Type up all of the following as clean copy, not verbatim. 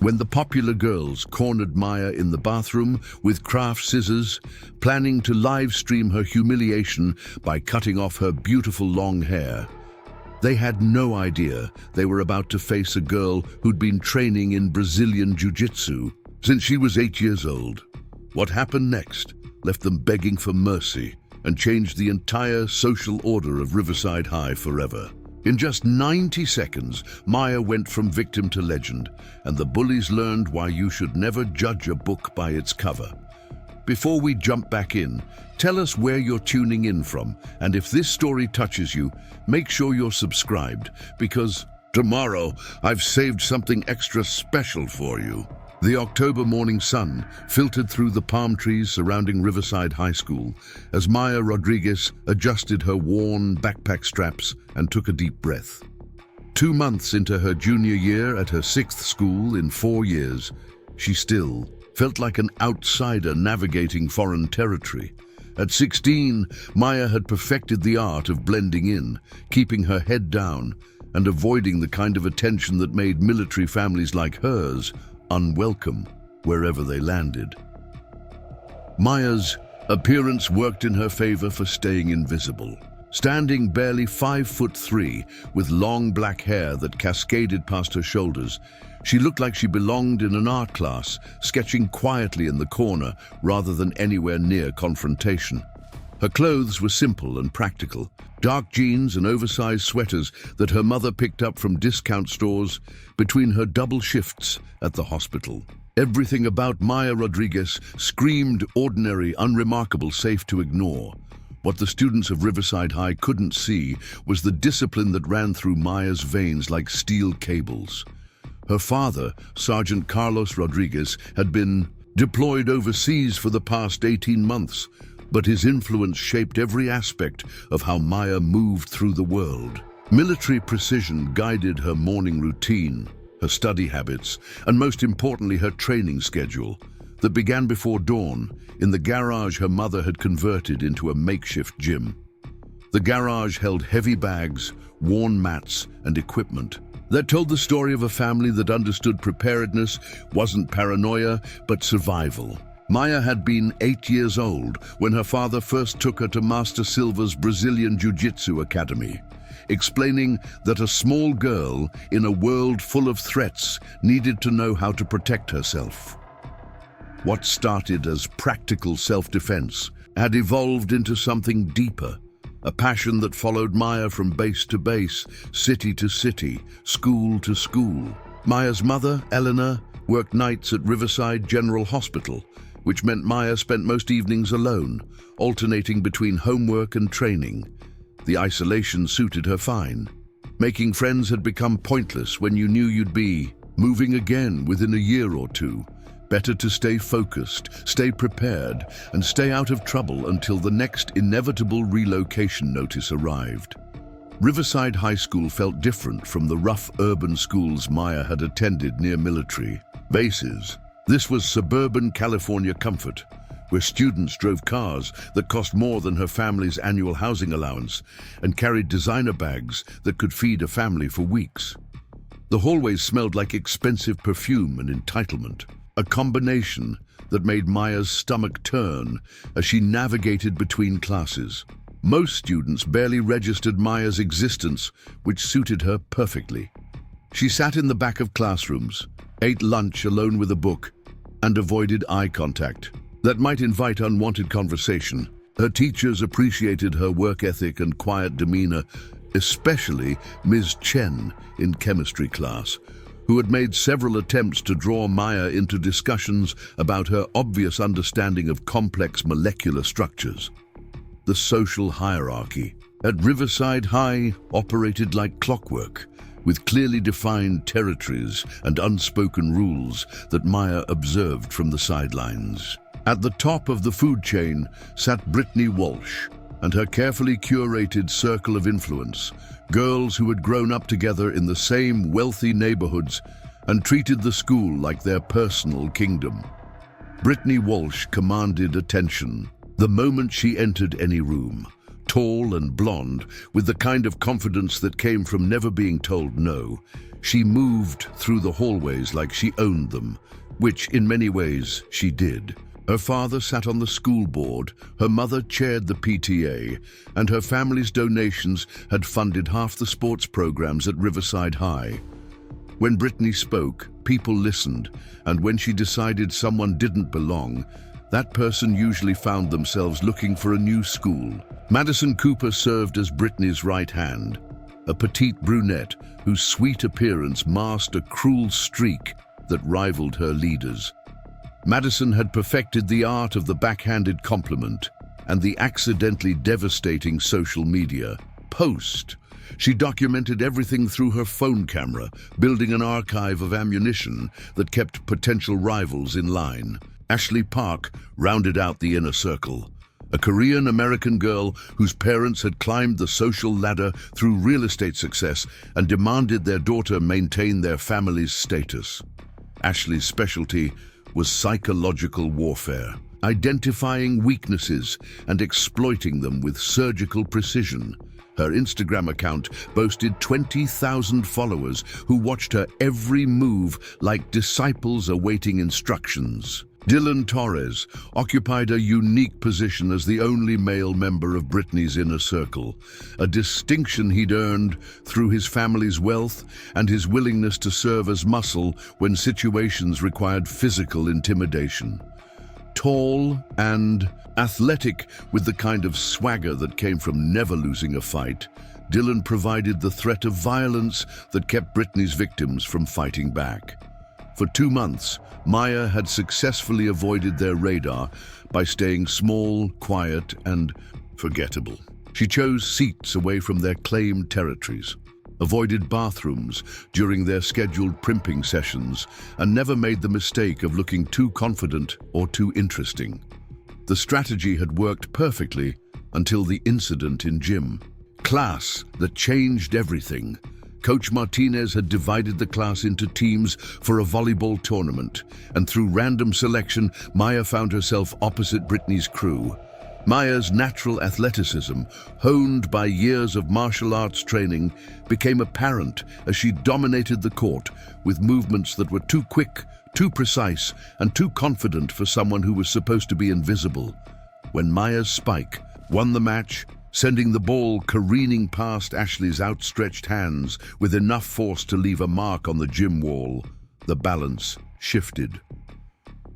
when the popular girls cornered Maya in the bathroom with craft scissors, planning to live stream her humiliation by cutting off her beautiful long hair. They had no idea they were about to face a girl who'd been training in Brazilian jiu-jitsu since she was 8 years old. What happened next left them begging for mercy and changed the entire social order of Riverside High forever. In just 90 seconds, Maya went from victim to legend, and the bullies learned why you should never judge a book by its cover. Before we jump back in, tell us where you're tuning in from, and if this story touches you, make sure you're subscribed, because tomorrow I've saved something extra special for you. The October morning sun filtered through the palm trees surrounding Riverside High School as Maya Rodriguez adjusted her worn backpack straps and took a deep breath. 2 months into her junior year at her 6th school in 4 years, she still felt like an outsider navigating foreign territory. At 16, Maya had perfected the art of blending in, keeping her head down, and avoiding the kind of attention that made military families like hers unwelcome wherever they landed. Maya's appearance worked in her favor for staying invisible. Standing barely 5'3" with long black hair that cascaded past her shoulders, she looked like she belonged in an art class, sketching quietly in the corner rather than anywhere near confrontation. Her clothes were simple and practical, dark jeans and oversized sweaters that her mother picked up from discount stores between her double shifts at the hospital. Everything about Maya Rodriguez screamed ordinary, unremarkable, safe to ignore. What the students of Riverside High couldn't see was the discipline that ran through Maya's veins like steel cables. Her father, Sergeant Carlos Rodriguez, had been deployed overseas for the past 18 months, but his influence shaped every aspect of how Maya moved through the world. Military precision guided her morning routine, her study habits, and most importantly, her training schedule that began before dawn in the garage her mother had converted into a makeshift gym. The garage held heavy bags, worn mats, and equipment that told the story of a family that understood preparedness wasn't paranoia, but survival. Maya had been 8 years old when her father first took her to Master Silva's Brazilian Jiu-Jitsu Academy, explaining that a small girl in a world full of threats needed to know how to protect herself. What started as practical self-defense had evolved into something deeper, a passion that followed Maya from base to base, city to city, school to school. Maya's mother, Eleanor, worked nights at Riverside General Hospital, which meant Maya spent most evenings alone, alternating between homework and training. The isolation suited her fine. Making friends had become pointless when you knew you'd be moving again within a year or two. Better to stay focused, stay prepared, and stay out of trouble until the next inevitable relocation notice arrived. Riverside High School felt different from the rough urban schools Maya had attended near military bases. This was suburban California comfort, where students drove cars that cost more than her family's annual housing allowance and carried designer bags that could feed a family for weeks. The hallways smelled like expensive perfume and entitlement, a combination that made Maya's stomach turn as she navigated between classes. Most students barely registered Maya's existence, which suited her perfectly. She sat in the back of classrooms, ate lunch alone with a book, and avoided eye contact that might invite unwanted conversation. Her teachers appreciated her work ethic and quiet demeanor, especially Ms. Chen in chemistry class, who had made several attempts to draw Maya into discussions about her obvious understanding of complex molecular structures. The social hierarchy at Riverside High operated like clockwork, with clearly defined territories and unspoken rules that Maya observed from the sidelines. At the top of the food chain sat Brittany Walsh and her carefully curated circle of influence, girls who had grown up together in the same wealthy neighborhoods and treated the school like their personal kingdom. Brittany Walsh commanded attention the moment she entered any room. Tall and blonde, with the kind of confidence that came from never being told no, She moved through the hallways like she owned them, which in many ways she did. Her father sat on the school board, her mother chaired the PTA, and her family's donations had funded half the sports programs at Riverside High. When Brittany spoke, people listened, and when she decided someone didn't belong, that person usually found themselves looking for a new school. Madison Cooper served as Brittany's right hand, a petite brunette whose sweet appearance masked a cruel streak that rivaled her leader's. Madison had perfected the art of the backhanded compliment and the accidentally devastating social media post. She documented everything through her phone camera, building an archive of ammunition that kept potential rivals in line. Ashley Park rounded out the inner circle, a Korean-American girl whose parents had climbed the social ladder through real estate success and demanded their daughter maintain their family's status. Ashley's specialty was psychological warfare, identifying weaknesses and exploiting them with surgical precision. Her Instagram account boasted 20,000 followers who watched her every move like disciples awaiting instructions. Dylan Torres occupied a unique position as the only male member of Brittany's inner circle, a distinction he'd earned through his family's wealth and his willingness to serve as muscle when situations required physical intimidation. Tall and athletic, with the kind of swagger that came from never losing a fight, Dylan provided the threat of violence that kept Brittany's victims from fighting back. For 2 months, Maya had successfully avoided their radar by staying small, quiet, and forgettable. She chose seats away from their claimed territories, avoided bathrooms during their scheduled primping sessions, and never made the mistake of looking too confident or too interesting. The strategy had worked perfectly until the incident in gym. Class that changed everything. Coach Martinez had divided the class into teams for a volleyball tournament, and through random selection, Maya found herself opposite Brittany's crew. Maya's natural athleticism, honed by years of martial arts training, became apparent as she dominated the court with movements that were too quick, too precise, and too confident for someone who was supposed to be invisible. When Maya's spike won the match, sending the ball careening past Ashley's outstretched hands with enough force to leave a mark on the gym wall, the balance shifted.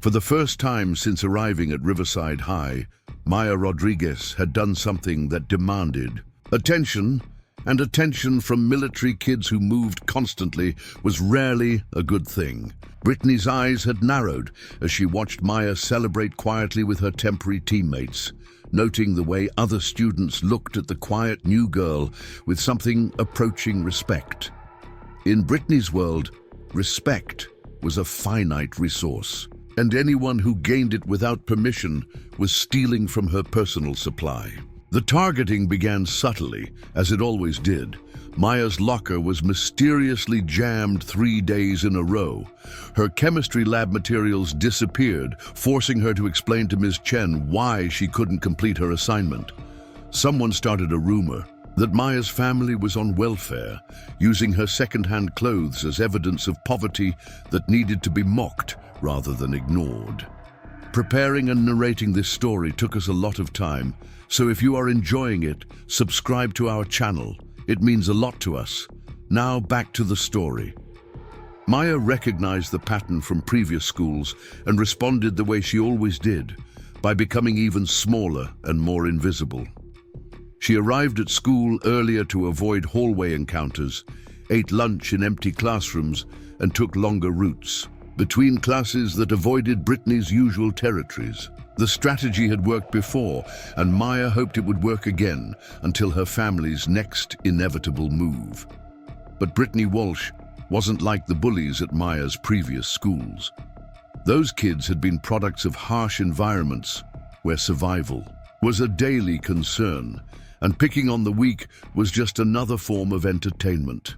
For the first time since arriving at Riverside High, Maya Rodriguez had done something that demanded attention, and attention from military kids who moved constantly was rarely a good thing. Brittany's eyes had narrowed as she watched Maya celebrate quietly with her temporary teammates, noting the way other students looked at the quiet new girl with something approaching respect. In Brittany's world, respect was a finite resource, and anyone who gained it without permission was stealing from her personal supply. The targeting began subtly, as it always did. Maya's locker was mysteriously jammed 3 days in a row. Her chemistry lab materials disappeared, forcing her to explain to Ms. Chen why she couldn't complete her assignment. Someone started a rumor that Maya's family was on welfare, using her second-hand clothes as evidence of poverty that needed to be mocked rather than ignored. Preparing and narrating this story took us a lot of time, so if you are enjoying it, subscribe to our channel. It means a lot to us. Now back to the story. Maya recognized the pattern from previous schools and responded the way she always did, by becoming even smaller and more invisible. She arrived at school earlier to avoid hallway encounters, ate lunch in empty classrooms, and took longer routes between classes that avoided Brittany's usual territories. The strategy had worked before, and Maya hoped it would work again until her family's next inevitable move. But Brittany Walsh wasn't like the bullies at Maya's previous schools. Those kids had been products of harsh environments where survival was a daily concern, and picking on the weak was just another form of entertainment.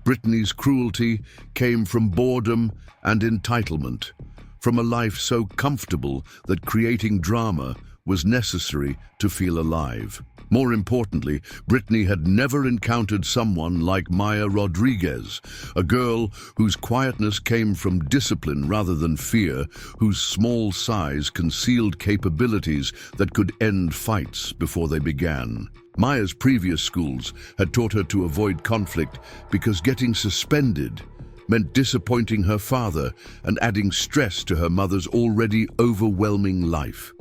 Brittany's cruelty came from boredom and entitlement, from a life so comfortable that creating drama was necessary to feel alive. More importantly, Brittany had never encountered someone like Maya Rodriguez, a girl whose quietness came from discipline rather than fear, whose small size concealed capabilities that could end fights before they began. Maya's previous schools had taught her to avoid conflict because getting suspended meant disappointing her father and adding stress to her mother's already overwhelming life.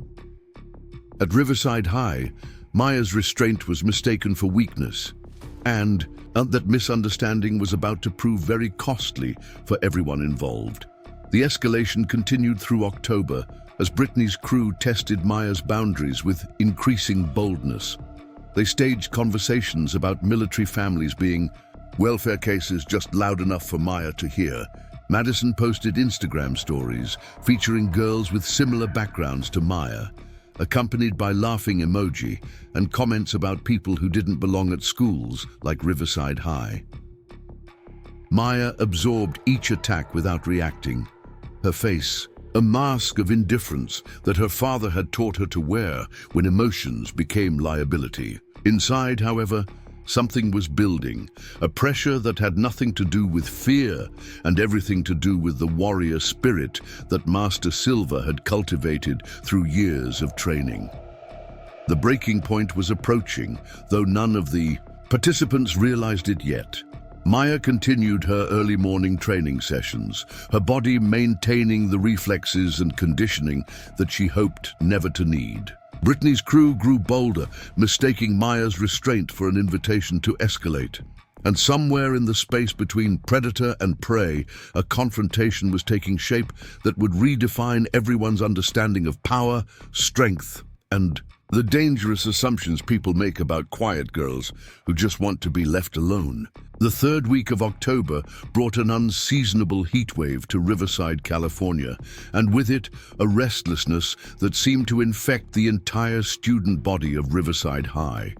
At Riverside High, Maya's restraint was mistaken for weakness, and that misunderstanding was about to prove very costly for everyone involved. The escalation continued through October as Brittany's crew tested Maya's boundaries with increasing boldness. They staged conversations about military families being welfare cases just loud enough for Maya to hear. Madison posted Instagram stories featuring girls with similar backgrounds to Maya, accompanied by laughing emoji and comments about people who didn't belong at schools like Riverside High. Maya absorbed each attack without reacting, her face a mask of indifference that her father had taught her to wear when emotions became liability. Inside, however, something was building, a pressure that had nothing to do with fear and everything to do with the warrior spirit that Master Silva had cultivated through years of training. The breaking point was approaching, though none of the participants realized it yet. Maya continued her early morning training sessions, her body maintaining the reflexes and conditioning that she hoped never to need. Brittany's crew grew bolder, mistaking Maya's restraint for an invitation to escalate. And somewhere in the space between predator and prey, a confrontation was taking shape that would redefine everyone's understanding of power, strength, and the dangerous assumptions people make about quiet girls who just want to be left alone. The third week of October brought an unseasonable heatwave to Riverside, California, and with it, a restlessness that seemed to infect the entire student body of Riverside High.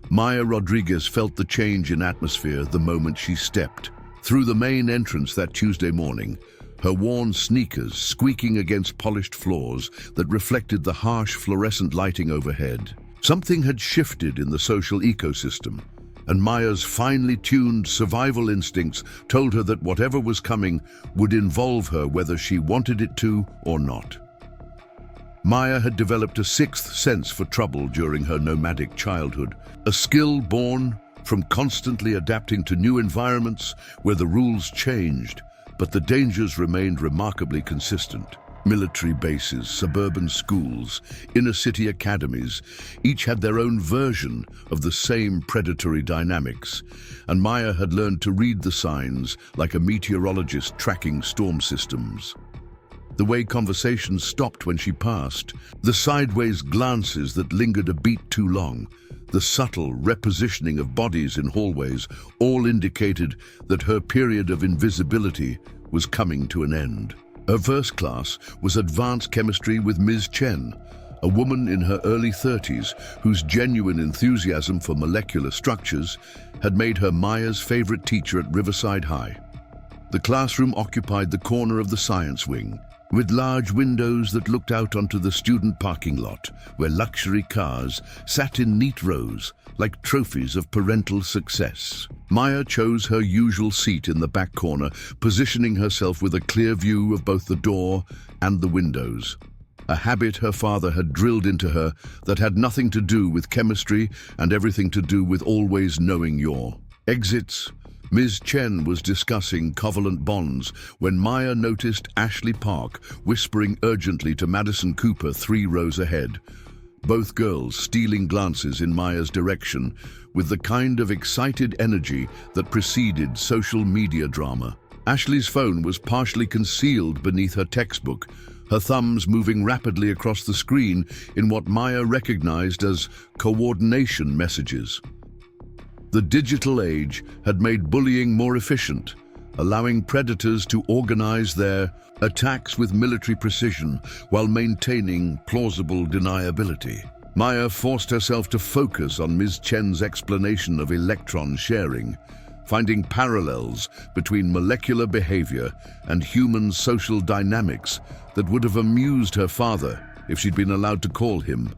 Maya Rodriguez felt the change in atmosphere the moment she stepped through the main entrance that Tuesday morning, her worn sneakers squeaking against polished floors that reflected the harsh fluorescent lighting overhead. Something had shifted in the social ecosystem, and Maya's finely tuned survival instincts told her that whatever was coming would involve her whether she wanted it to or not. Maya had developed a sixth sense for trouble during her nomadic childhood, a skill born from constantly adapting to new environments where the rules changed, but the dangers remained remarkably consistent. Military bases, suburban schools, inner-city academies, each had their own version of the same predatory dynamics, and Maya had learned to read the signs like a meteorologist tracking storm systems. The way conversations stopped when she passed, the sideways glances that lingered a beat too long, the subtle repositioning of bodies in hallways all indicated that her period of invisibility was coming to an end. Her first class was advanced chemistry with Ms. Chen, a woman in her early 30s whose genuine enthusiasm for molecular structures had made her Maya's favorite teacher at Riverside High. The classroom occupied the corner of the science wing, with large windows that looked out onto the student parking lot, where luxury cars sat in neat rows like trophies of parental success. Maya chose her usual seat in the back corner, positioning herself with a clear view of both the door and the windows. A habit her father had drilled into her that had nothing to do with chemistry and everything to do with always knowing your exits. Ms. Chen was discussing covalent bonds when Maya noticed Ashley Park whispering urgently to Madison Cooper 3 rows ahead, both girls stealing glances in Maya's direction with the kind of excited energy that preceded social media drama. Ashley's phone was partially concealed beneath her textbook, her thumbs moving rapidly across the screen in what Maya recognized as coordination messages. The digital age had made bullying more efficient, allowing predators to organize their attacks with military precision while maintaining plausible deniability. Maya forced herself to focus on Ms. Chen's explanation of electron sharing, finding parallels between molecular behavior and human social dynamics that would have amused her father if she'd been allowed to call him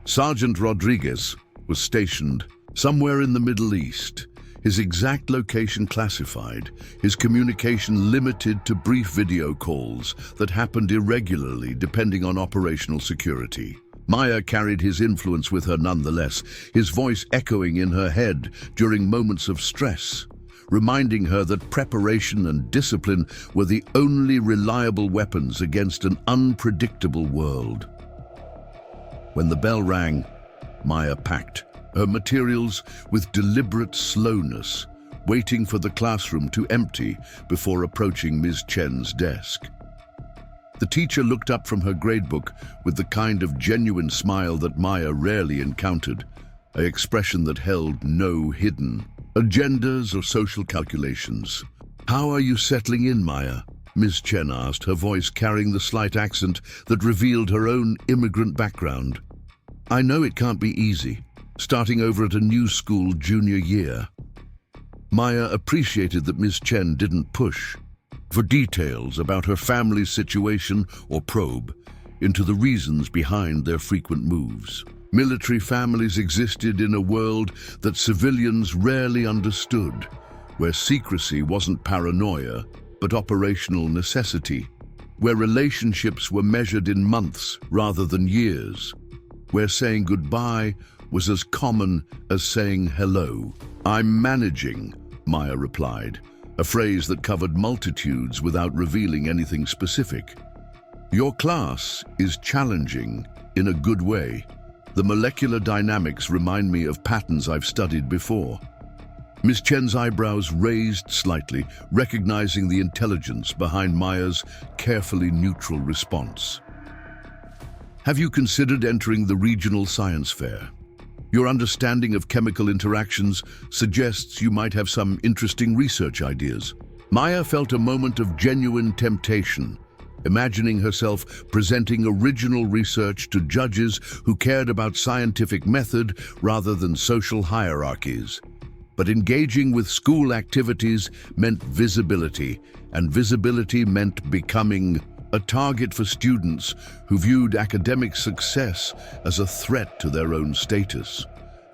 Sergeant Rodriguez was stationed somewhere in the Middle East, his exact location classified, his communication limited to brief video calls that happened irregularly depending on operational security. Maya carried his influence with her nonetheless, his voice echoing in her head during moments of stress, reminding her that preparation and discipline were the only reliable weapons against an unpredictable world. When the bell rang, Maya packed her materials with deliberate slowness, waiting for the classroom to empty before approaching Ms. Chen's desk. The teacher looked up from her gradebook with the kind of genuine smile that Maya rarely encountered, an expression that held no hidden agendas or social calculations. "How are you settling in, Maya?" Ms. Chen asked, her voice carrying the slight accent that revealed her own immigrant background. "I know it can't be easy, starting over at a new school junior year." Maya appreciated that Ms. Chen didn't push for details about her family's situation or probe into the reasons behind their frequent moves. Military families existed in a world that civilians rarely understood, where secrecy wasn't paranoia, but operational necessity, where relationships were measured in months rather than years, where saying goodbye was as common as saying hello. "I'm managing," Maya replied, a phrase that covered multitudes without revealing anything specific. "Your class is challenging in a good way. The molecular dynamics remind me of patterns I've studied before." Ms. Chen's eyebrows raised slightly, recognizing the intelligence behind Maya's carefully neutral response. "Have you considered entering the regional science fair? Your understanding of chemical interactions suggests you might have some interesting research ideas." Maya felt a moment of genuine temptation, imagining herself presenting original research to judges who cared about scientific method rather than social hierarchies. But engaging with school activities meant visibility, and visibility meant becoming a target for students who viewed academic success as a threat to their own status.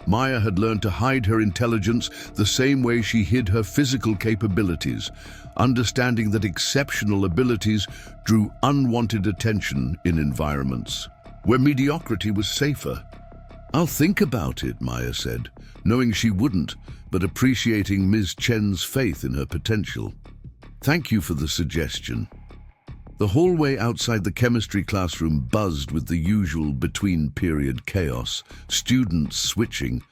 Maya had learned to hide her intelligence the same way she hid her physical capabilities, understanding that exceptional abilities drew unwanted attention in environments where mediocrity was safer. "I'll think about it," Maya said, knowing she wouldn't, but appreciating Ms. Chen's faith in her potential. "Thank you for the suggestion." The hallway outside the chemistry classroom buzzed with the usual between-period chaos, students switching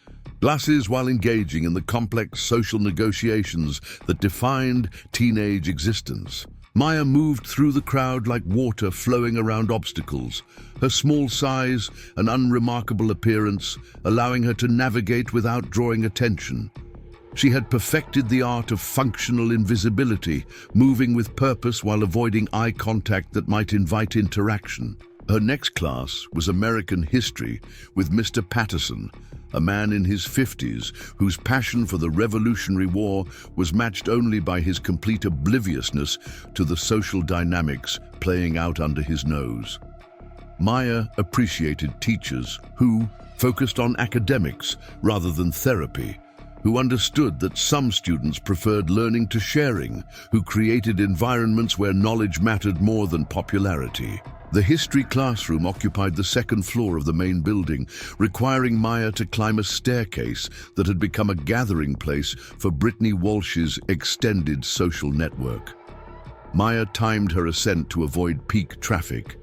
classes while engaging in the complex social negotiations that defined teenage existence. Maya moved through the crowd like water flowing around obstacles, her small size and unremarkable appearance allowing her to navigate without drawing attention. She had perfected the art of functional invisibility, moving with purpose while avoiding eye contact that might invite interaction. Her next class was American history with Mr. Patterson, a man in his 50s whose passion for the Revolutionary War was matched only by his complete obliviousness to the social dynamics playing out under his nose. Maya appreciated teachers who focused on academics rather than therapy, who understood that some students preferred learning to sharing, who created environments where knowledge mattered more than popularity. The history classroom occupied the second floor of the main building, requiring Maya to climb a staircase that had become a gathering place for Brittany Walsh's extended social network. Maya timed her ascent to avoid peak traffic,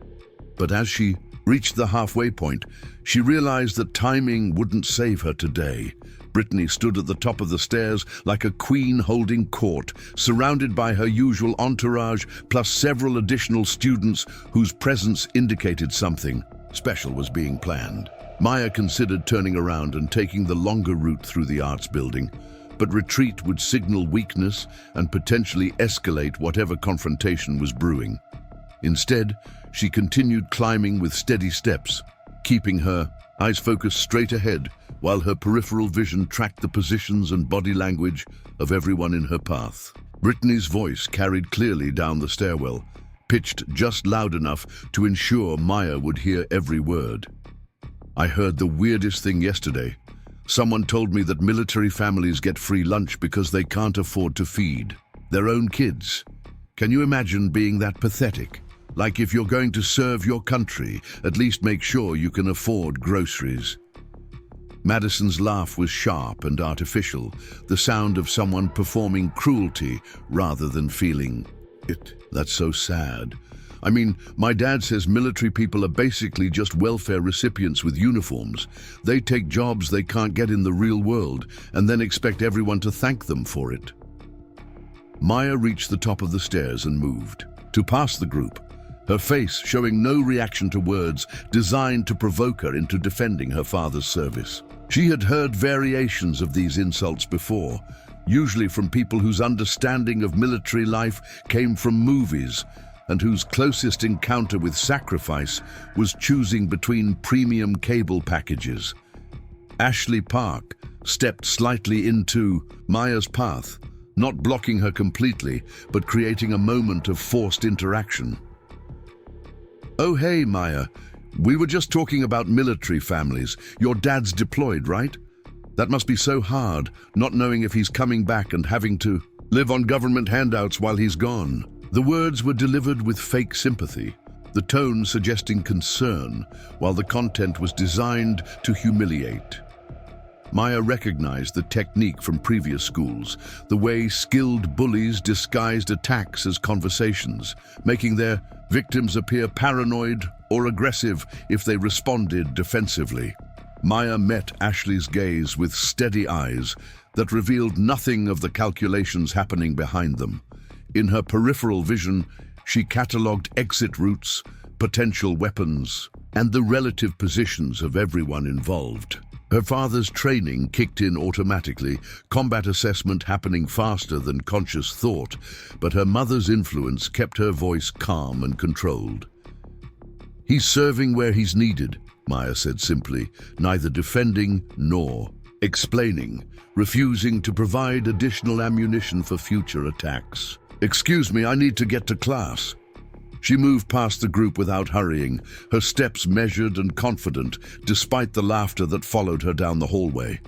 but as she reached the halfway point, she realized that timing wouldn't save her today. Brittany stood at the top of the stairs like a queen holding court, surrounded by her usual entourage, plus several additional students whose presence indicated something special was being planned. Maya considered turning around and taking the longer route through the arts building, but retreat would signal weakness and potentially escalate whatever confrontation was brewing. Instead, she continued climbing with steady steps, keeping her eyes focused straight ahead, while her peripheral vision tracked the positions and body language of everyone in her path. Brittany's voice carried clearly down the stairwell, pitched just loud enough to ensure Maya would hear every word. I heard the weirdest thing yesterday. Someone told me that military families get free lunch because they can't afford to feed their own kids. Can you imagine being that pathetic? Like, if you're going to serve your country, at least make sure you can afford groceries. Madison's laugh was sharp and artificial, the sound of someone performing cruelty rather than feeling it. That's so sad. I mean, my dad says military people are basically just welfare recipients with uniforms. They take jobs they can't get in the real world and then expect everyone to thank them for it. Maya reached the top of the stairs and moved to pass the group, her face showing no reaction to words designed to provoke her into defending her father's service. She had heard variations of these insults before, usually from people whose understanding of military life came from movies and whose closest encounter with sacrifice was choosing between premium cable packages. Ashley Park stepped slightly into Maya's path, not blocking her completely, but creating a moment of forced interaction. "Oh, hey, Maya. We were just talking about military families. Your dad's deployed, right? That must be so hard, not knowing if he's coming back and having to live on government handouts while he's gone." The words were delivered with fake sympathy, the tone suggesting concern, while the content was designed to humiliate. Maya recognized the technique from previous schools, the way skilled bullies disguised attacks as conversations, making their victims appear paranoid or aggressive if they responded defensively. Maya met Ashley's gaze with steady eyes that revealed nothing of the calculations happening behind them. In her peripheral vision, she catalogued exit routes, potential weapons, and the relative positions of everyone involved. Her father's training kicked in automatically, combat assessment happening faster than conscious thought, but her mother's influence kept her voice calm and controlled. "He's serving where he's needed," Maya said simply, neither defending nor explaining, refusing to provide additional ammunition for future attacks. "Excuse me, I need to get to class." She moved past the group without hurrying, her steps measured and confident, despite the laughter that followed her down the hallway.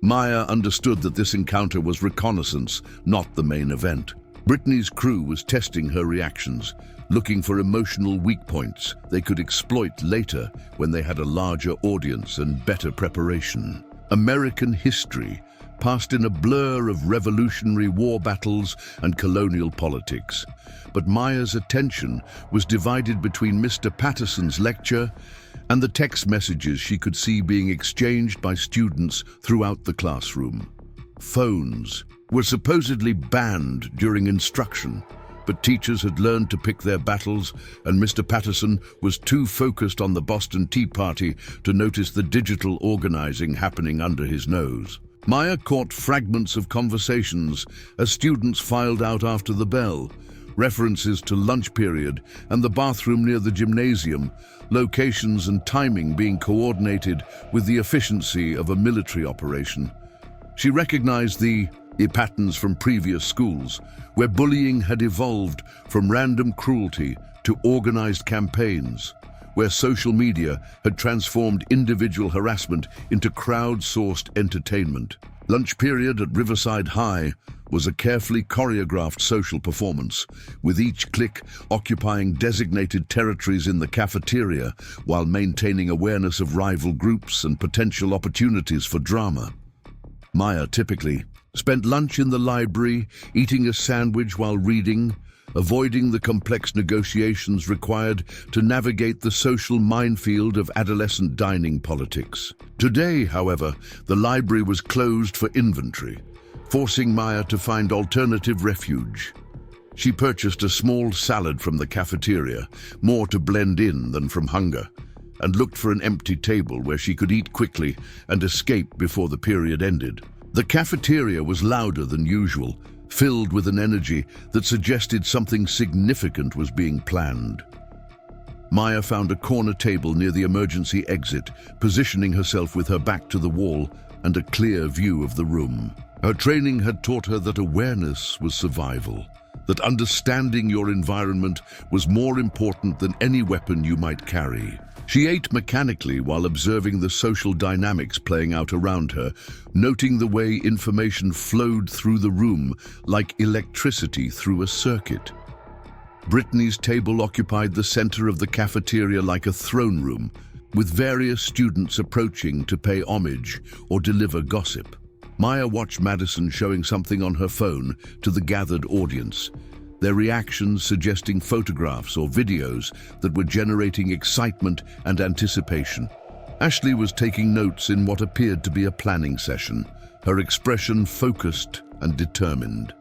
Maya understood that this encounter was reconnaissance, not the main event. Brittany's crew was testing her reactions, looking for emotional weak points they could exploit later when they had a larger audience and better preparation. American history passed in a blur of Revolutionary War battles and colonial politics, but Maya's attention was divided between Mr. Patterson's lecture and the text messages she could see being exchanged by students throughout the classroom. Phones were supposedly banned during instruction, but teachers had learned to pick their battles, and Mr. Patterson was too focused on the Boston Tea Party to notice the digital organizing happening under his nose. Maya caught fragments of conversations as students filed out after the bell, references to lunch period and the bathroom near the gymnasium, locations and timing being coordinated with the efficiency of a military operation. She recognized the patterns from previous schools, where bullying had evolved from random cruelty to organized campaigns, where social media had transformed individual harassment into crowd-sourced entertainment. Lunch period at Riverside High was a carefully choreographed social performance, with each clique occupying designated territories in the cafeteria while maintaining awareness of rival groups and potential opportunities for drama. Maya typically spent lunch in the library, eating a sandwich while reading, avoiding the complex negotiations required to navigate the social minefield of adolescent dining politics. Today, however, the library was closed for inventory, forcing Maya to find alternative refuge. She purchased a small salad from the cafeteria, more to blend in than from hunger, and looked for an empty table where she could eat quickly and escape before the period ended. The cafeteria was louder than usual, filled with an energy that suggested something significant was being planned. Maya found a corner table near the emergency exit, positioning herself with her back to the wall and a clear view of the room. Her training had taught her that awareness was survival, that understanding your environment was more important than any weapon you might carry. She ate mechanically while observing the social dynamics playing out around her, noting the way information flowed through the room like electricity through a circuit. Brittany's table occupied the center of the cafeteria like a throne room, with various students approaching to pay homage or deliver gossip. Maya watched Madison showing something on her phone to the gathered audience, their reactions suggesting photographs or videos that were generating excitement and anticipation. Ashley was taking notes in what appeared to be a planning session, her expression focused and determined.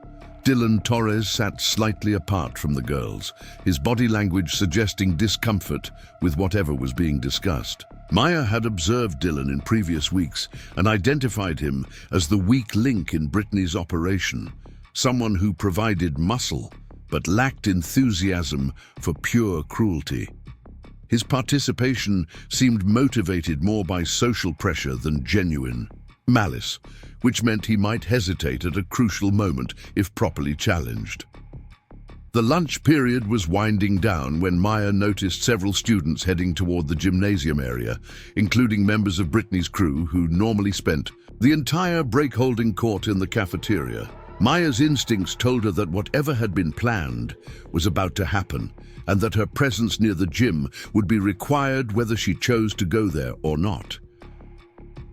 Dylan Torres sat slightly apart from the girls, his body language suggesting discomfort with whatever was being discussed. Maya had observed Dylan in previous weeks and identified him as the weak link in Brittany's operation, someone who provided muscle but lacked enthusiasm for pure cruelty. His participation seemed motivated more by social pressure than genuine malice, which meant he might hesitate at a crucial moment if properly challenged. The lunch period was winding down when Maya noticed several students heading toward the gymnasium area, including members of Brittany's crew who normally spent the entire break-holding court in the cafeteria. Maya's instincts told her that whatever had been planned was about to happen, and that her presence near the gym would be required whether she chose to go there or not.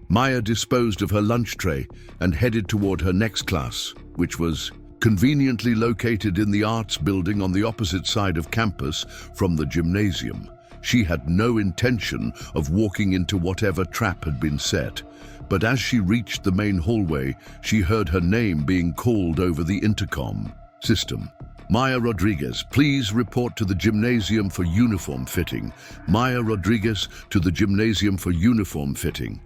Maya disposed of her lunch tray and headed toward her next class, which was conveniently located in the arts building on the opposite side of campus from the gymnasium. She had no intention of walking into whatever trap had been set, but as she reached the main hallway, she heard her name being called over the intercom system. Maya Rodriguez, please report to the gymnasium for uniform fitting. Maya Rodriguez to the gymnasium for uniform fitting.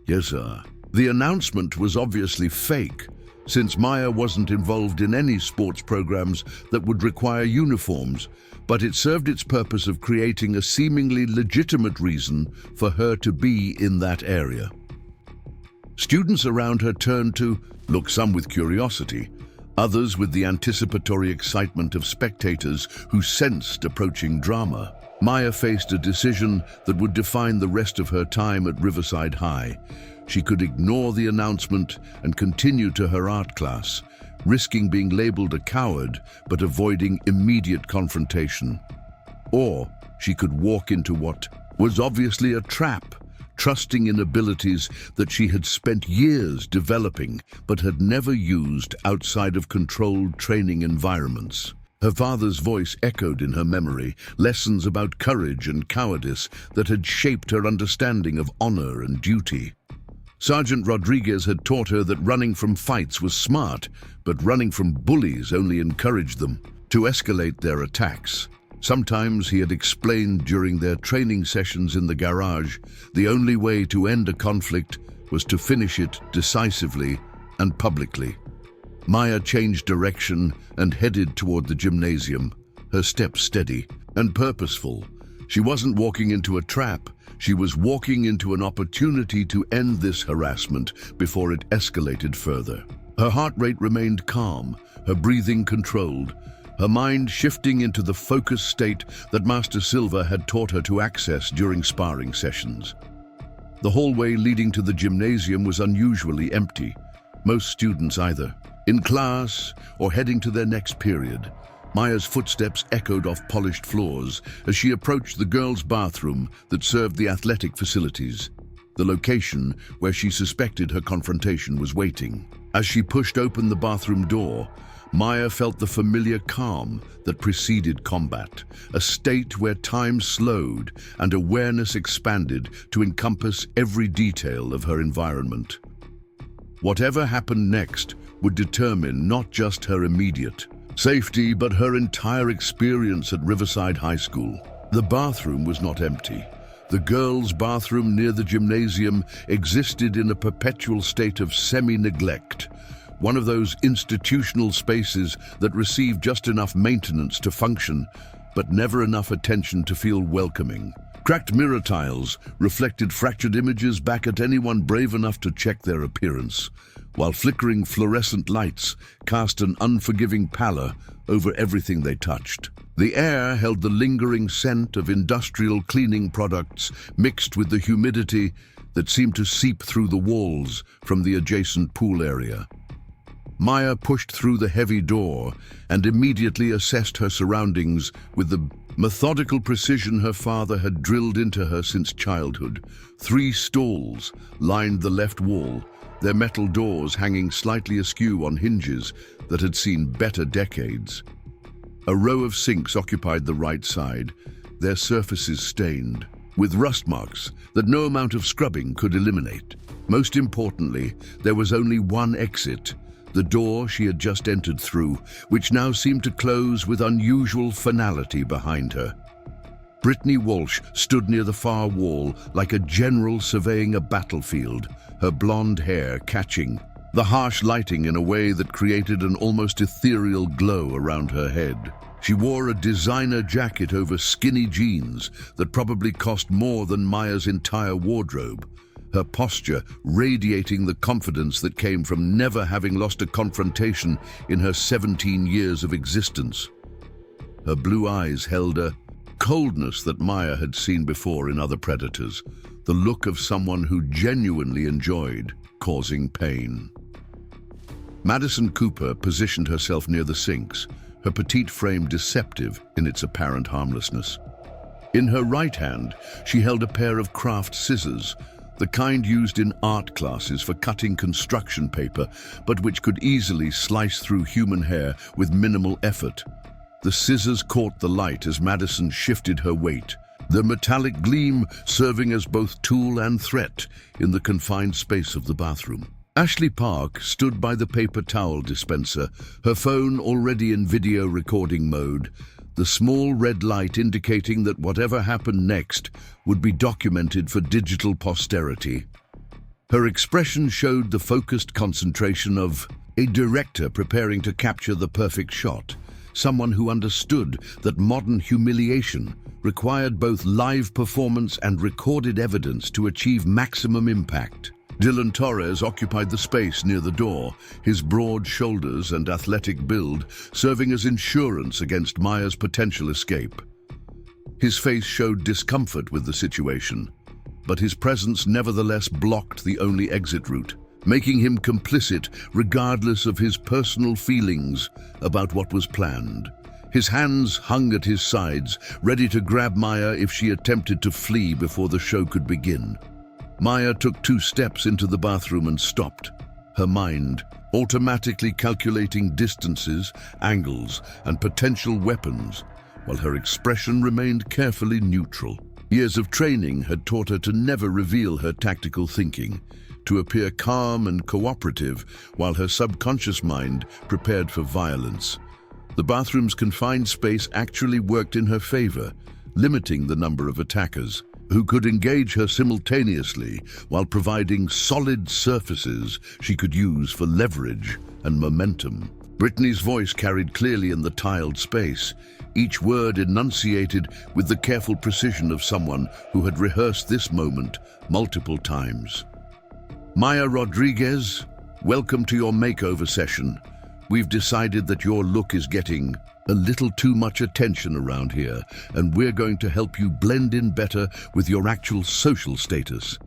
Yes, sir. The announcement was obviously fake, since Maya wasn't involved in any sports programs that would require uniforms, but it served its purpose of creating a seemingly legitimate reason for her to be in that area. Students around her turned to look, some with curiosity, others with the anticipatory excitement of spectators who sensed approaching drama. Maya faced a decision that would define the rest of her time at Riverside High. She could ignore the announcement and continue to her art class, risking being labeled a coward but avoiding immediate confrontation. Or she could walk into what was obviously a trap, trusting in abilities that she had spent years developing but had never used outside of controlled training environments. Her father's voice echoed in her memory, lessons about courage and cowardice that had shaped her understanding of honor and duty. Sergeant Rodriguez had taught her that running from fights was smart, but running from bullies only encouraged them to escalate their attacks. Sometimes, he had explained during their training sessions in the garage, the only way to end a conflict was to finish it decisively and publicly. Maya changed direction and headed toward the gymnasium, her steps steady and purposeful. She wasn't walking into a trap. She was walking into an opportunity to end this harassment before it escalated further. Her heart rate remained calm, her breathing controlled, her mind shifting into the focused state that Master Silva had taught her to access during sparring sessions. The hallway leading to the gymnasium was unusually empty, most students either in class or heading to their next period. Maya's footsteps echoed off polished floors as she approached the girls' bathroom that served the athletic facilities, the location where she suspected her confrontation was waiting. As she pushed open the bathroom door, Maya felt the familiar calm that preceded combat, a state where time slowed and awareness expanded to encompass every detail of her environment. Whatever happened next would determine not just her immediate safety, but her entire experience at Riverside High School. The bathroom was not empty. The girls' bathroom near the gymnasium existed in a perpetual state of semi-neglect, one of those institutional spaces that receive just enough maintenance to function, but never enough attention to feel welcoming. Cracked mirror tiles reflected fractured images back at anyone brave enough to check their appearance, while flickering fluorescent lights cast an unforgiving pallor over everything they touched. The air held the lingering scent of industrial cleaning products mixed with the humidity that seemed to seep through the walls from the adjacent pool area. Maya pushed through the heavy door and immediately assessed her surroundings with the methodical precision her father had drilled into her since childhood. 3 stalls lined the left wall, their metal doors hanging slightly askew on hinges that had seen better decades. A row of sinks occupied the right side, their surfaces stained, with rust marks that no amount of scrubbing could eliminate. Most importantly, there was only one exit, the door she had just entered through, which now seemed to close with unusual finality behind her. Brittany Walsh stood near the far wall like a general surveying a battlefield, her blonde hair catching the harsh lighting in a way that created an almost ethereal glow around her head. She wore a designer jacket over skinny jeans that probably cost more than Maya's entire wardrobe, her posture radiating the confidence that came from never having lost a confrontation in her 17 years of existence. Her blue eyes held a coldness that Maya had seen before in other predators, the look of someone who genuinely enjoyed causing pain. Madison Cooper positioned herself near the sinks, her petite frame deceptive in its apparent harmlessness. In her right hand, she held a pair of craft scissors, the kind used in art classes for cutting construction paper, but which could easily slice through human hair with minimal effort. The scissors caught the light as Madison shifted her weight, the metallic gleam serving as both tool and threat in the confined space of the bathroom. Ashley Park stood by the paper towel dispenser, her phone already in video recording mode, the small red light indicating that whatever happened next would be documented for digital posterity. Her expression showed the focused concentration of a director preparing to capture the perfect shot, someone who understood that modern humiliation required both live performance and recorded evidence to achieve maximum impact. Dylan Torres occupied the space near the door, his broad shoulders and athletic build serving as insurance against Maya's potential escape. His face showed discomfort with the situation, but his presence nevertheless blocked the only exit route, making him complicit regardless of his personal feelings about what was planned. His hands hung at his sides, ready to grab Maya if she attempted to flee before the show could begin. Maya took 2 steps into the bathroom and stopped, her mind automatically calculating distances, angles, and potential weapons, while her expression remained carefully neutral. Years of training had taught her to never reveal her tactical thinking, to appear calm and cooperative while her subconscious mind prepared for violence. The bathroom's confined space actually worked in her favor, limiting the number of attackers who could engage her simultaneously while providing solid surfaces she could use for leverage and momentum. Brittany's voice carried clearly in the tiled space, each word enunciated with the careful precision of someone who had rehearsed this moment multiple times. Maya Rodriguez, welcome to your makeover session. We've decided that your look is getting a little too much attention around here, and we're going to help you blend in better with your actual social status.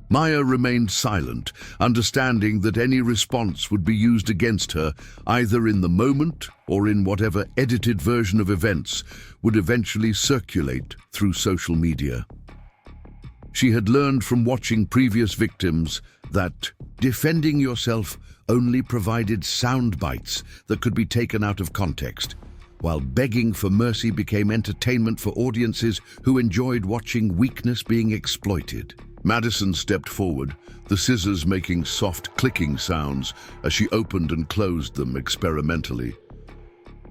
Maya remained silent, understanding that any response would be used against her, either in the moment or in whatever edited version of events would eventually circulate through social media. She had learned from watching previous victims that defending yourself only provided sound bites that could be taken out of context, while begging for mercy became entertainment for audiences who enjoyed watching weakness being exploited. Madison stepped forward, the scissors making soft clicking sounds as she opened and closed them experimentally.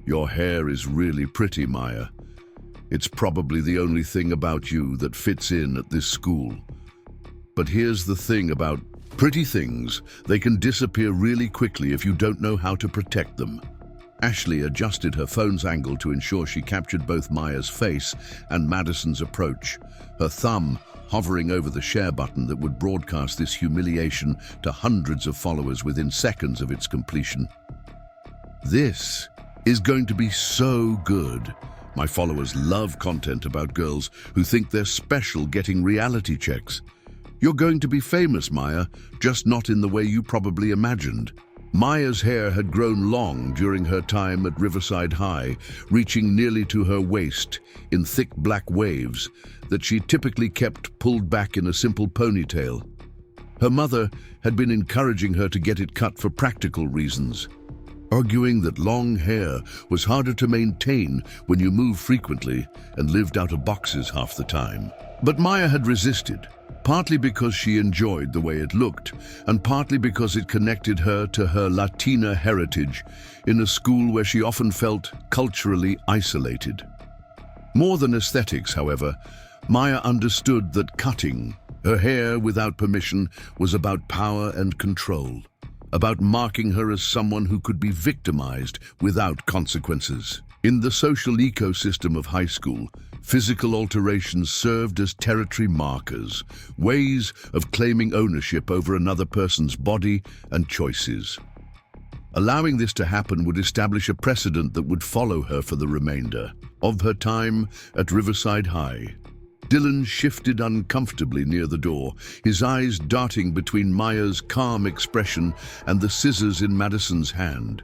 Your hair is really pretty, Maya. It's probably the only thing about you that fits in at this school. But here's the thing about pretty things, they can disappear really quickly if you don't know how to protect them. Ashley adjusted her phone's angle to ensure she captured both Maya's face and Madison's approach, her thumb hovering over the share button that would broadcast this humiliation to hundreds of followers within seconds of its completion. This is going to be so good, My followers love content about girls who think they're special getting reality checks. You're going to be famous, Maya, just not in the way you probably imagined. Maya's hair had grown long during her time at Riverside High, reaching nearly to her waist in thick black waves that she typically kept pulled back in a simple ponytail. Her mother had been encouraging her to get it cut for practical reasons, arguing that long hair was harder to maintain when you moved frequently and lived out of boxes half the time. But Maya had resisted, partly because she enjoyed the way it looked, and partly because it connected her to her Latina heritage in a school where she often felt culturally isolated. More than aesthetics, however, Maya understood that cutting her hair without permission was about power and control, about marking her as someone who could be victimized without consequences. In the social ecosystem of high school, physical alterations served as territory markers, ways of claiming ownership over another person's body and choices. Allowing this to happen would establish a precedent that would follow her for the remainder of her time at Riverside High. Dylan shifted uncomfortably near the door, his eyes darting between Maya's calm expression and the scissors in Madison's hand.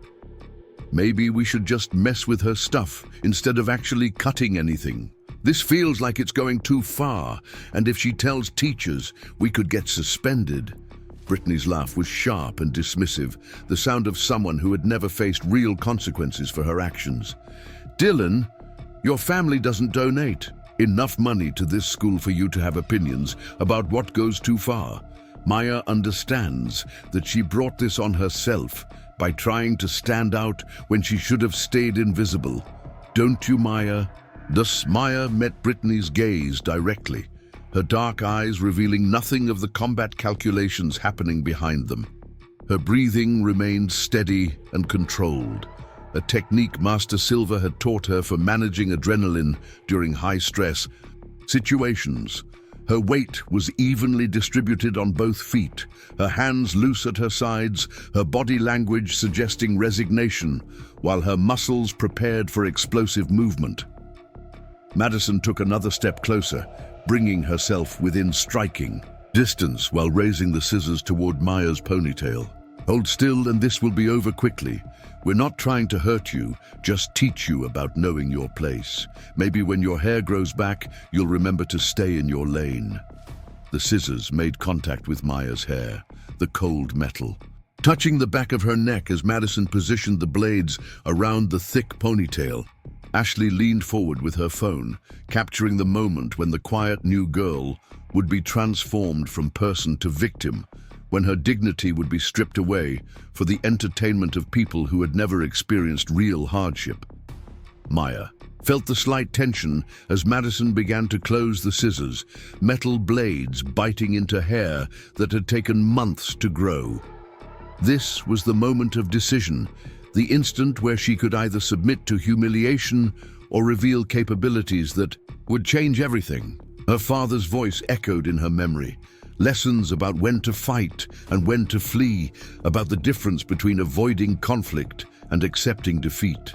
Maybe we should just mess with her stuff instead of actually cutting anything. This feels like it's going too far, and if she tells teachers, we could get suspended. Brittany's laugh was sharp and dismissive, the sound of someone who had never faced real consequences for her actions. Dylan, your family doesn't donate enough money to this school for you to have opinions about what goes too far. Maya understands that she brought this on herself by trying to stand out when she should have stayed invisible. Don't you, Maya? Thus, Maya met Brittany's gaze directly, her dark eyes revealing nothing of the combat calculations happening behind them. Her breathing remained steady and controlled, a technique Master Silver had taught her for managing adrenaline during high-stress situations. Her weight was evenly distributed on both feet, her hands loose at her sides, her body language suggesting resignation, while her muscles prepared for explosive movement. Madison took another step closer, bringing herself within striking distance while raising the scissors toward Maya's ponytail. Hold still and this will be over quickly. We're not trying to hurt you, just teach you about knowing your place. Maybe when your hair grows back, you'll remember to stay in your lane. The scissors made contact with Maya's hair, the cold metal, touching the back of her neck as Madison positioned the blades around the thick ponytail. Ashley leaned forward with her phone, capturing the moment when the quiet new girl would be transformed from person to victim, when her dignity would be stripped away for the entertainment of people who had never experienced real hardship. Maya felt the slight tension as Madison began to close the scissors, metal blades biting into hair that had taken months to grow. This was the moment of decision, the instant where she could either submit to humiliation or reveal capabilities that would change everything. Her father's voice echoed in her memory, lessons about when to fight and when to flee, about the difference between avoiding conflict and accepting defeat.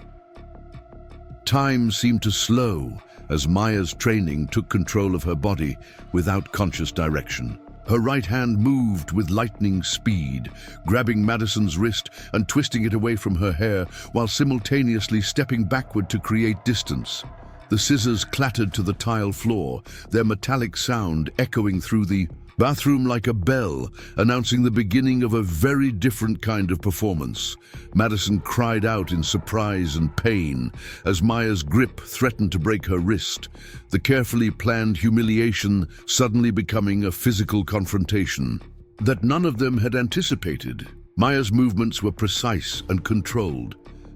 Time seemed to slow as Maya's training took control of her body without conscious direction. Her right hand moved with lightning speed, grabbing Madison's wrist and twisting it away from her hair while simultaneously stepping backward to create distance. The scissors clattered to the tile floor, their metallic sound echoing through the bathroom like a bell, announcing the beginning of a very different kind of performance. Madison cried out in surprise and pain as Maya's grip threatened to break her wrist, the carefully planned humiliation suddenly becoming a physical confrontation that none of them had anticipated. Maya's movements were precise and controlled,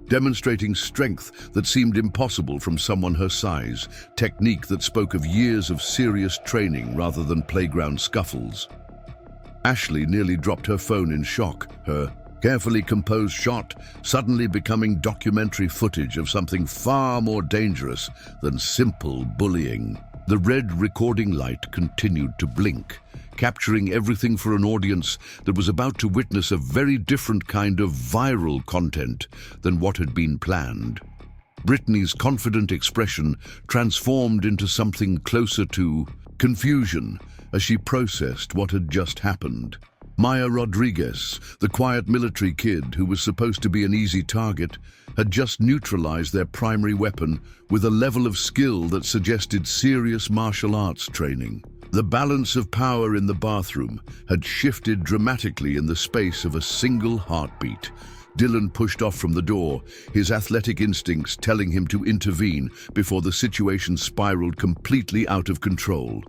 demonstrating strength that seemed impossible from someone her size, technique that spoke of years of serious training rather than playground scuffles. Ashley nearly dropped her phone in shock, her carefully composed shot suddenly becoming documentary footage of something far more dangerous than simple bullying. The red recording light continued to blink, capturing everything for an audience that was about to witness a very different kind of viral content than what had been planned. Brittany's confident expression transformed into something closer to confusion as she processed what had just happened. Maya Rodriguez, the quiet military kid who was supposed to be an easy target, had just neutralized their primary weapon with a level of skill that suggested serious martial arts training. The balance of power in the bathroom had shifted dramatically in the space of a single heartbeat. Dylan pushed off from the door, his athletic instincts telling him to intervene before the situation spiraled completely out of control.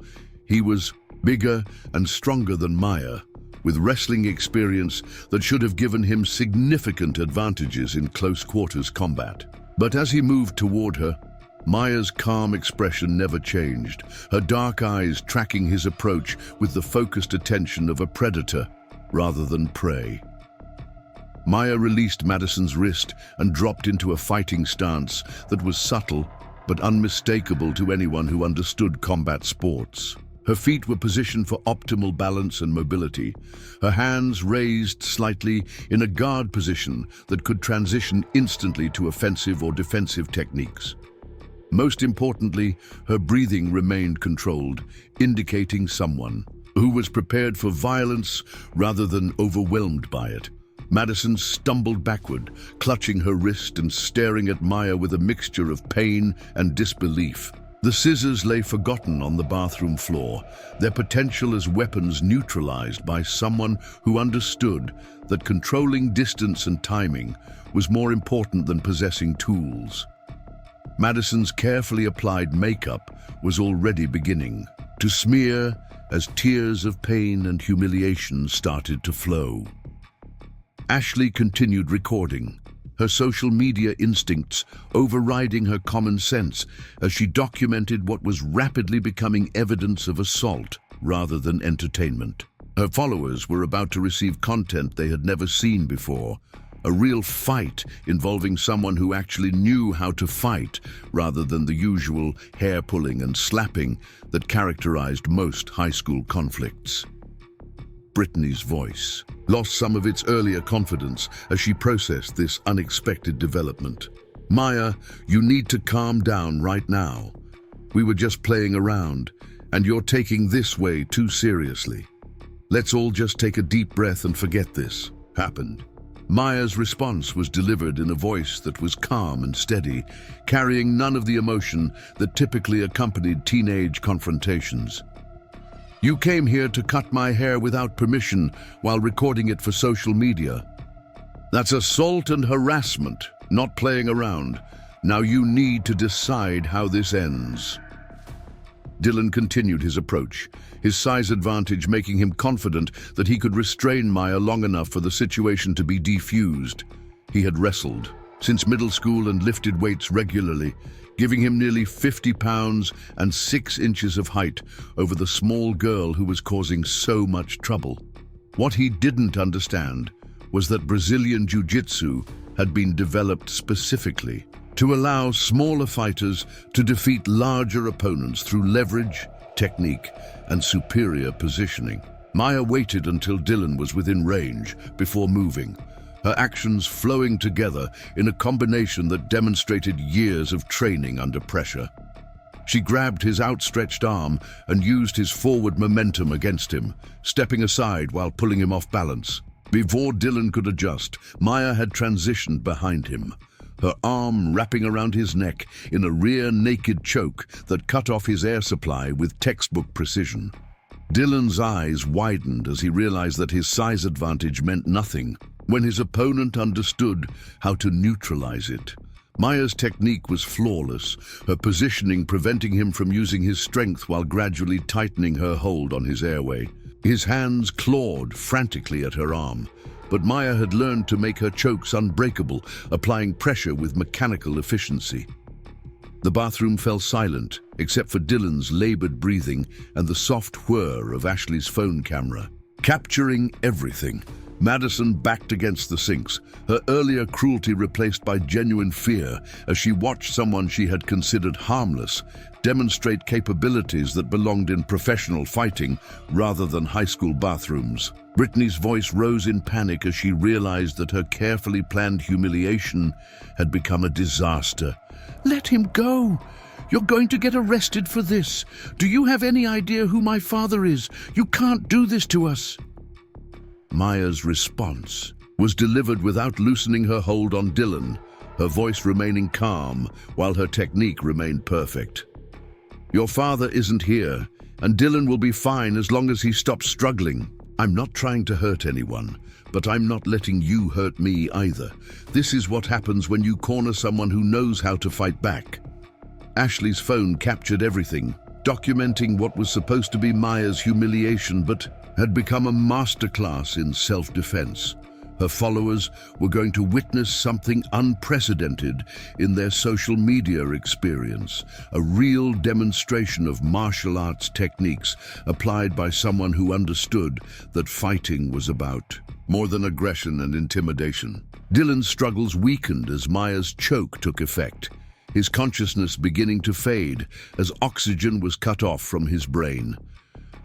He was bigger and stronger than Maya, with wrestling experience that should have given him significant advantages in close-quarters combat. But as he moved toward her, Maya's calm expression never changed, her dark eyes tracking his approach with the focused attention of a predator rather than prey. Maya released Madison's wrist and dropped into a fighting stance that was subtle but unmistakable to anyone who understood combat sports. Her feet were positioned for optimal balance and mobility, her hands raised slightly in a guard position that could transition instantly to offensive or defensive techniques. Most importantly, her breathing remained controlled, indicating someone who was prepared for violence rather than overwhelmed by it. Madison stumbled backward, clutching her wrist and staring at Maya with a mixture of pain and disbelief. The scissors lay forgotten on the bathroom floor, their potential as weapons neutralized by someone who understood that controlling distance and timing was more important than possessing tools. Madison's carefully applied makeup was already beginning to smear as tears of pain and humiliation started to flow. Ashley continued recording, her social media instincts overriding her common sense as she documented what was rapidly becoming evidence of assault rather than entertainment. Her followers were about to receive content they had never seen before, a real fight involving someone who actually knew how to fight rather than the usual hair-pulling and slapping that characterized most high school conflicts. Brittany's voice lost some of its earlier confidence as she processed this unexpected development. Maya, you need to calm down right now. We were just playing around, and you're taking this way too seriously. Let's all just take a deep breath and forget this happened. Maya's response was delivered in a voice that was calm and steady, carrying none of the emotion that typically accompanied teenage confrontations. You came here to cut my hair without permission while recording it for social media. That's assault and harassment, not playing around. Now you need to decide how this ends. Dylan continued his approach, his size advantage making him confident that he could restrain Maya long enough for the situation to be defused. He had wrestled since middle school and lifted weights regularly, giving him nearly 50 pounds and 6 inches of height over the small girl who was causing so much trouble. What he didn't understand was that Brazilian Jiu-Jitsu had been developed specifically to allow smaller fighters to defeat larger opponents through leverage, technique, and superior positioning. Maya waited until Dylan was within range before moving, her actions flowing together in a combination that demonstrated years of training under pressure. She grabbed his outstretched arm and used his forward momentum against him, stepping aside while pulling him off balance. Before Dylan could adjust, Maya had transitioned behind him, her arm wrapping around his neck in a rear naked choke that cut off his air supply with textbook precision. Dylan's eyes widened as he realized that his size advantage meant nothing when his opponent understood how to neutralize it. Maya's technique was flawless, her positioning preventing him from using his strength while gradually tightening her hold on his airway. His hands clawed frantically at her arm, but Maya had learned to make her chokes unbreakable, applying pressure with mechanical efficiency. The bathroom fell silent, except for Dylan's labored breathing and the soft whir of Ashley's phone camera. Capturing everything, Madison backed against the sinks, her earlier cruelty replaced by genuine fear as she watched someone she had considered harmless demonstrate capabilities that belonged in professional fighting rather than high school bathrooms. Brittany's voice rose in panic as she realized that her carefully planned humiliation had become a disaster, Let him go. You're going to get arrested for this. Do you have any idea who my father is? You can't do this to us." Maya's response was delivered without loosening her hold on Dylan, her voice remaining calm while her technique remained perfect. "Your father isn't here, and Dylan will be fine as long as he stops struggling. I'm not trying to hurt anyone, but I'm not letting you hurt me either. This is what happens when you corner someone who knows how to fight back." Ashley's phone captured everything, documenting what was supposed to be Maya's humiliation but had become a masterclass in self-defense. Her followers were going to witness something unprecedented in their social media experience, a real demonstration of martial arts techniques applied by someone who understood that fighting was about more than aggression and intimidation. Dylan's struggles weakened as Maya's choke took effect, his consciousness beginning to fade as oxygen was cut off from his brain.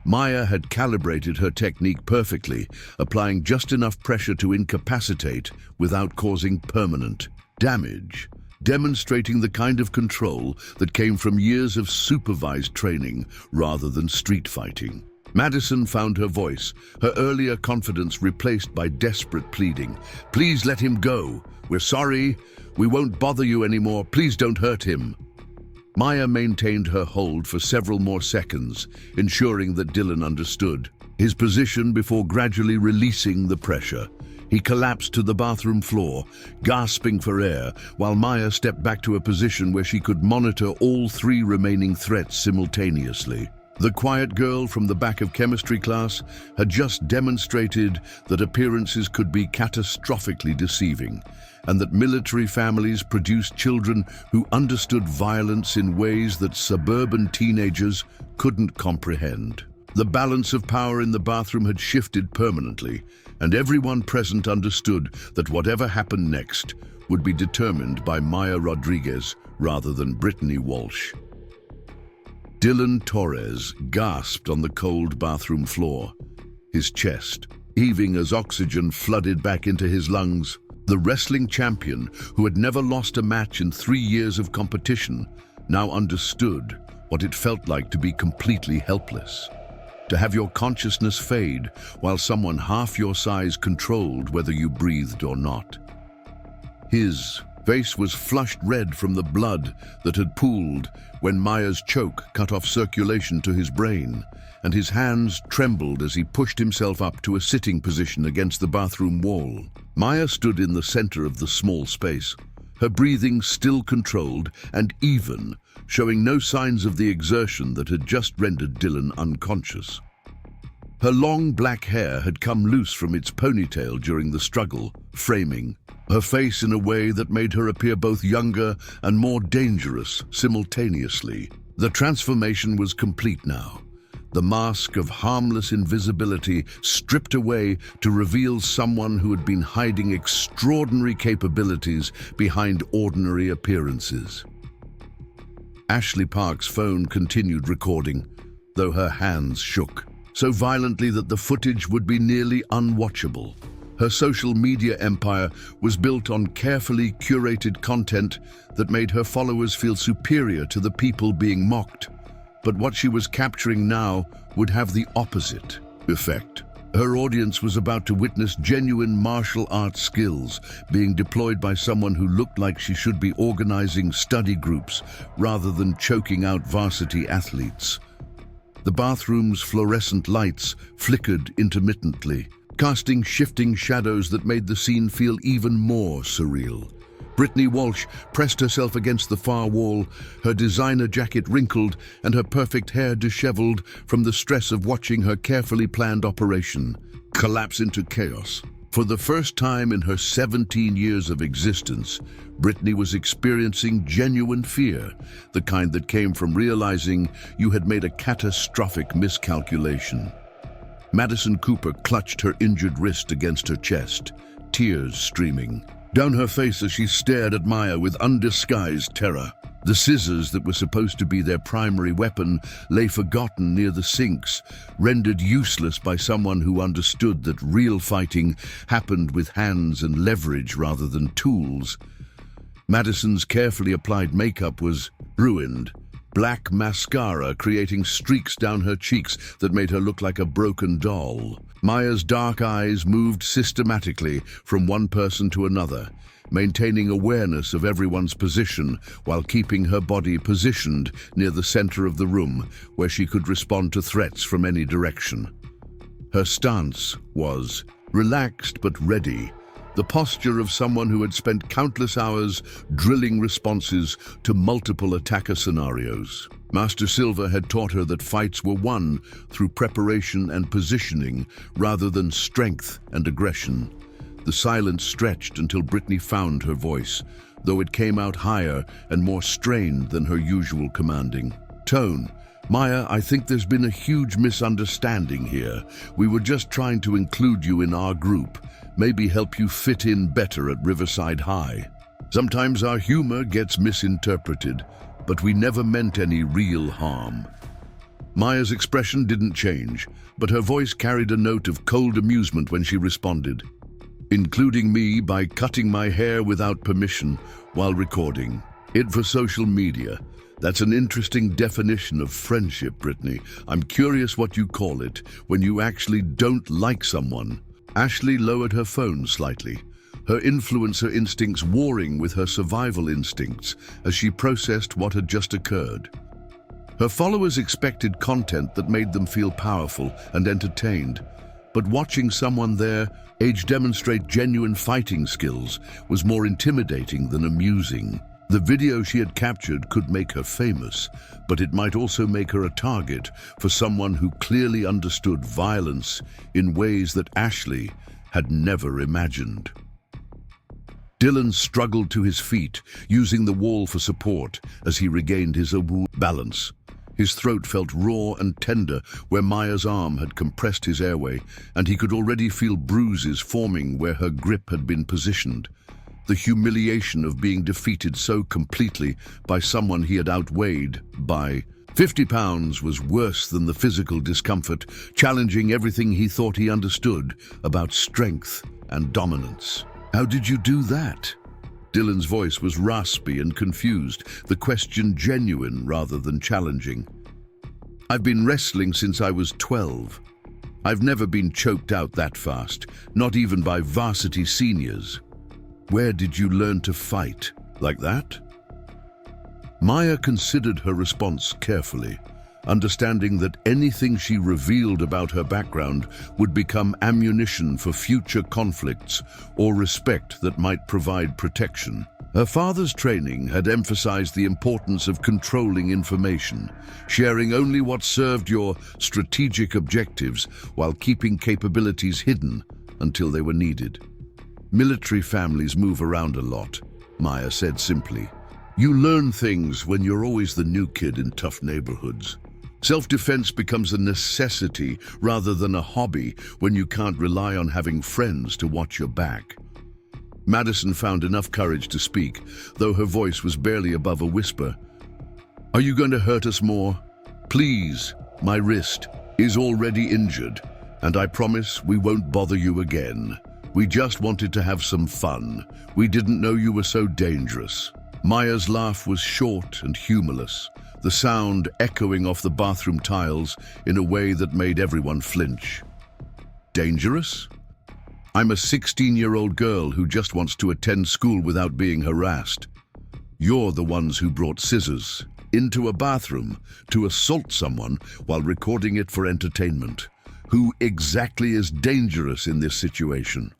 Maya had calibrated her technique perfectly, applying just enough pressure to incapacitate without causing permanent damage, demonstrating the kind of control that came from years of supervised training rather than street fighting. Madison found her voice, her earlier confidence replaced by desperate pleading. "Please let him go. We're sorry. We won't bother you anymore. Please don't hurt him." Maya maintained her hold for several more seconds, ensuring that Dylan understood his position before gradually releasing the pressure. He collapsed to the bathroom floor, gasping for air, while Maya stepped back to a position where she could monitor all three remaining threats simultaneously. The quiet girl from the back of chemistry class had just demonstrated that appearances could be catastrophically deceiving, and that military families produced children who understood violence in ways that suburban teenagers couldn't comprehend. The balance of power in the bathroom had shifted permanently, and everyone present understood that whatever happened next would be determined by Maya Rodriguez rather than Brittany Walsh. Dylan Torres gasped on the cold bathroom floor, his chest heaving as oxygen flooded back into his lungs. The wrestling champion, who had never lost a match in 3 years of competition, now understood what it felt like to be completely helpless. To have your consciousness fade while someone half your size controlled whether you breathed or not. His face was flushed red from the blood that had pooled when Maya's choke cut off circulation to his brain, and his hands trembled as he pushed himself up to a sitting position against the bathroom wall. Maya stood in the center of the small space, her breathing still controlled and even, showing no signs of the exertion that had just rendered Dylan unconscious. Her long black hair had come loose from its ponytail during the struggle, framing her face in a way that made her appear both younger and more dangerous simultaneously. The transformation was complete now. The mask of harmless invisibility stripped away to reveal someone who had been hiding extraordinary capabilities behind ordinary appearances. Ashley Park's phone continued recording, though her hands shook so violently that the footage would be nearly unwatchable. Her social media empire was built on carefully curated content that made her followers feel superior to the people being mocked. But what she was capturing now would have the opposite effect. Her audience was about to witness genuine martial arts skills being deployed by someone who looked like she should be organizing study groups rather than choking out varsity athletes. The bathroom's fluorescent lights flickered intermittently, casting shifting shadows that made the scene feel even more surreal. Brittany Walsh pressed herself against the far wall, her designer jacket wrinkled and her perfect hair disheveled from the stress of watching her carefully planned operation collapse into chaos. For the first time in her 17 years of existence, Brittany was experiencing genuine fear, the kind that came from realizing you had made a catastrophic miscalculation. Madison Cooper clutched her injured wrist against her chest, tears streaming down her face as she stared at Maya with undisguised terror. The scissors that were supposed to be their primary weapon lay forgotten near the sinks, rendered useless by someone who understood that real fighting happened with hands and leverage rather than tools. Madison's carefully applied makeup was ruined. Black mascara creating streaks down her cheeks that made her look like a broken doll. Maya's dark eyes moved systematically from one person to another, maintaining awareness of everyone's position while keeping her body positioned near the center of the room where she could respond to threats from any direction. Her stance was relaxed but ready, the posture of someone who had spent countless hours drilling responses to multiple attacker scenarios. Master Silva had taught her that fights were won through preparation and positioning rather than strength and aggression. The silence stretched until Brittany found her voice, though it came out higher and more strained than her usual commanding tone. Maya, I think there's been a huge misunderstanding here. We were just trying to include you in our group, maybe help you fit in better at Riverside High. Sometimes our humor gets misinterpreted, but we never meant any real harm. Maya's expression didn't change, but her voice carried a note of cold amusement when she responded. Including me by cutting my hair without permission while recording it for social media. That's an interesting definition of friendship, Brittany. I'm curious what you call it when you actually don't like someone. Ashley lowered her phone slightly, her influencer instincts warring with her survival instincts as she processed what had just occurred. Her followers expected content that made them feel powerful and entertained, but watching someone their age demonstrate genuine fighting skills was more intimidating than amusing. The video she had captured could make her famous, but it might also make her a target for someone who clearly understood violence in ways that Ashley had never imagined. Dylan struggled to his feet, using the wall for support as he regained his balance. His throat felt raw and tender where Maya's arm had compressed his airway, and he could already feel bruises forming where her grip had been positioned. The humiliation of being defeated so completely by someone he had outweighed by 50 pounds was worse than the physical discomfort, challenging everything he thought he understood about strength and dominance. How did you do that? Dylan's voice was raspy and confused, the question genuine rather than challenging. I've been wrestling since I was 12. I've never been choked out that fast, not even by varsity seniors. Where did you learn to fight? Like that? Maya considered her response carefully, understanding that anything she revealed about her background would become ammunition for future conflicts or respect that might provide protection. Her father's training had emphasized the importance of controlling information, sharing only what served your strategic objectives while keeping capabilities hidden until they were needed. Military families move around a lot, Maya said simply. You learn things when you're always the new kid in tough neighborhoods. Self-defense becomes a necessity rather than a hobby when you can't rely on having friends to watch your back. Madison found enough courage to speak, though her voice was barely above a whisper. Are you going to hurt us more? Please, my wrist is already injured, and I promise we won't bother you again. We just wanted to have some fun. We didn't know you were so dangerous. Maya's laugh was short and humorless, the sound echoing off the bathroom tiles in a way that made everyone flinch. Dangerous? I'm a 16-year-old girl who just wants to attend school without being harassed. You're the ones who brought scissors into a bathroom to assault someone while recording it for entertainment. Who exactly is dangerous in this situation?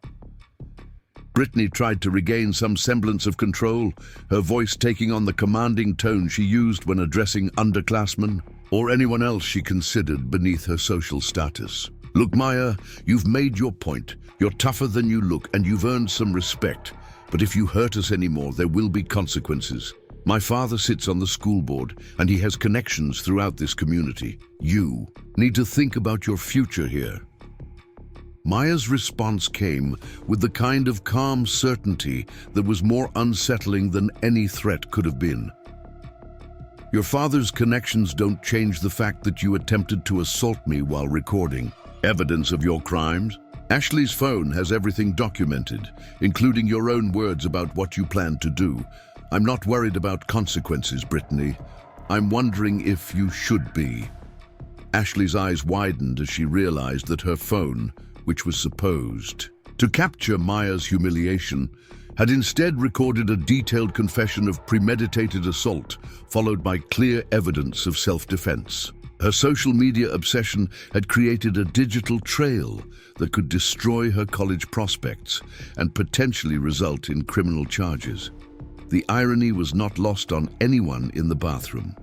Brittany tried to regain some semblance of control, her voice taking on the commanding tone she used when addressing underclassmen or anyone else she considered beneath her social status. Look, Maya, you've made your point. You're tougher than you look, and you've earned some respect. But if you hurt us anymore, there will be consequences. My father sits on the school board, and he has connections throughout this community. You need to think about your future here. Maya's response came with the kind of calm certainty that was more unsettling than any threat could have been. Your father's connections don't change the fact that you attempted to assault me while recording evidence of your crimes. Ashley's phone has everything documented, including your own words about what you planned to do. I'm not worried about consequences, Brittany. I'm wondering if you should be. Ashley's eyes widened as she realized that her phone, which was supposed to capture Maya's humiliation, had instead recorded a detailed confession of premeditated assault, followed by clear evidence of self-defense. Her social media obsession had created a digital trail that could destroy her college prospects and potentially result in criminal charges. The irony was not lost on anyone in the bathroom.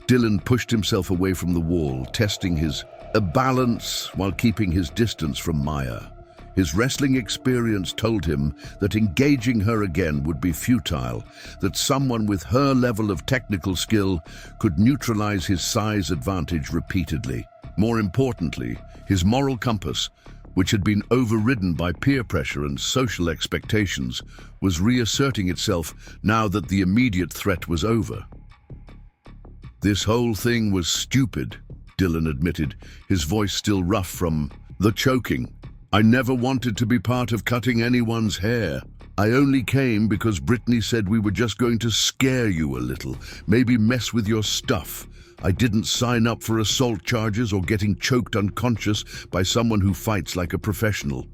Dylan pushed himself away from the wall, testing his balance while keeping his distance from Maya. His wrestling experience told him that engaging her again would be futile, that someone with her level of technical skill could neutralize his size advantage repeatedly. More importantly, his moral compass, which had been overridden by peer pressure and social expectations, was reasserting itself now that the immediate threat was over. This whole thing was stupid, Dylan admitted, his voice still rough from the choking. I never wanted to be part of cutting anyone's hair. I only came because Brittany said we were just going to scare you a little, maybe mess with your stuff. I didn't sign up for assault charges or getting choked unconscious by someone who fights like a professional.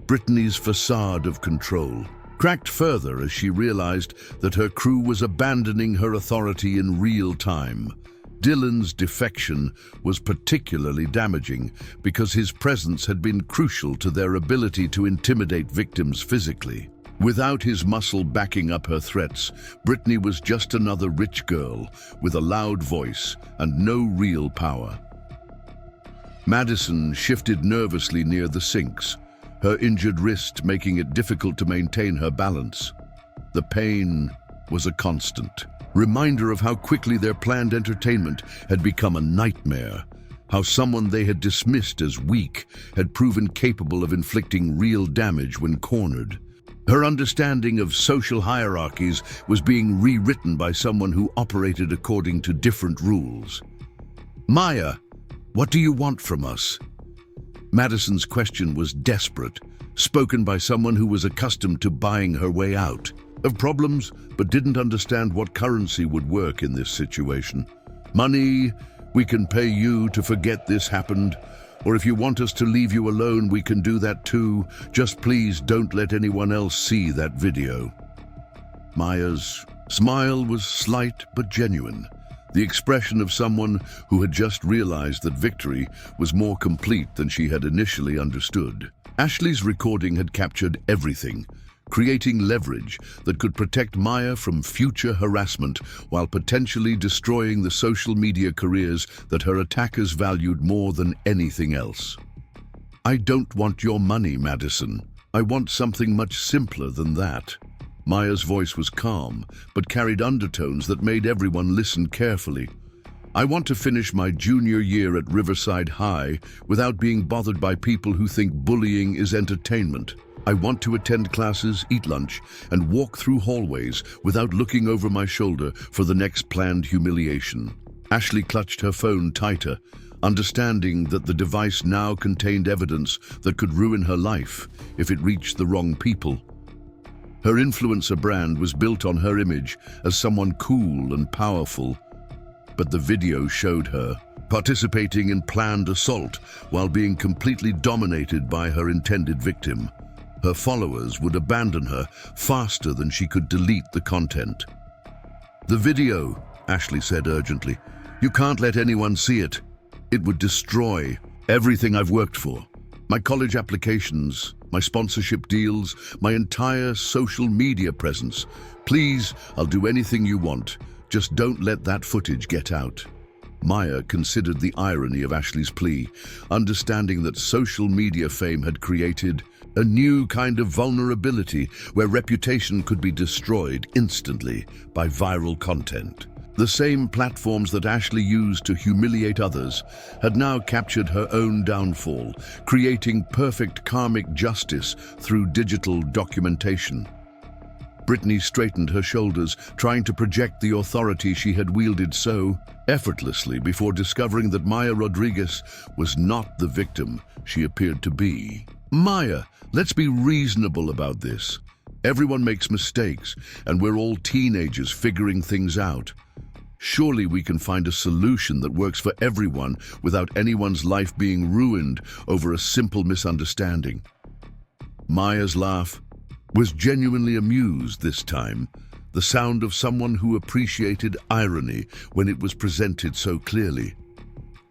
Brittany's facade of control cracked further as she realized that her crew was abandoning her authority in real time. Dylan's defection was particularly damaging because his presence had been crucial to their ability to intimidate victims physically. Without his muscle backing up her threats, Brittany was just another rich girl with a loud voice and no real power. Madison shifted nervously near the sinks, her injured wrist making it difficult to maintain her balance. The pain was a constant reminder of how quickly their planned entertainment had become a nightmare, how someone they had dismissed as weak had proven capable of inflicting real damage when cornered. Her understanding of social hierarchies was being rewritten by someone who operated according to different rules. Maya, what do you want from us? Madison's question was desperate, spoken by someone who was accustomed to buying her way out of problems, but didn't understand what currency would work in this situation. Money, we can pay you to forget this happened, or if you want us to leave you alone, we can do that too. Just please don't let anyone else see that video. Maya's smile was slight but genuine, the expression of someone who had just realized that victory was more complete than she had initially understood. Ashley's recording had captured everything, creating leverage that could protect Maya from future harassment while potentially destroying the social media careers that her attackers valued more than anything else. I don't want your money, Madison. I want something much simpler than that. Maya's voice was calm, but carried undertones that made everyone listen carefully. I want to finish my junior year at Riverside High without being bothered by people who think bullying is entertainment. I want to attend classes, eat lunch, and walk through hallways without looking over my shoulder for the next planned humiliation. Ashley clutched her phone tighter, understanding that the device now contained evidence that could ruin her life if it reached the wrong people. Her influencer brand was built on her image as someone cool and powerful, but the video showed her participating in planned assault while being completely dominated by her intended victim. Her followers would abandon her faster than she could delete the content. The video, Ashley said urgently. You can't let anyone see it. It would destroy everything I've worked for. My college applications, my sponsorship deals, my entire social media presence. Please, I'll do anything you want. Just don't let that footage get out. Maya considered the irony of Ashley's plea, understanding that social media fame had created a new kind of vulnerability where reputation could be destroyed instantly by viral content. The same platforms that Ashley used to humiliate others had now captured her own downfall, creating perfect karmic justice through digital documentation. Brittany straightened her shoulders, trying to project the authority she had wielded so effortlessly before discovering that Maya Rodriguez was not the victim she appeared to be. Maya, let's be reasonable about this. Everyone makes mistakes, and we're all teenagers figuring things out. Surely we can find a solution that works for everyone without anyone's life being ruined over a simple misunderstanding. Maya's laugh was genuinely amused this time, the sound of someone who appreciated irony when it was presented so clearly.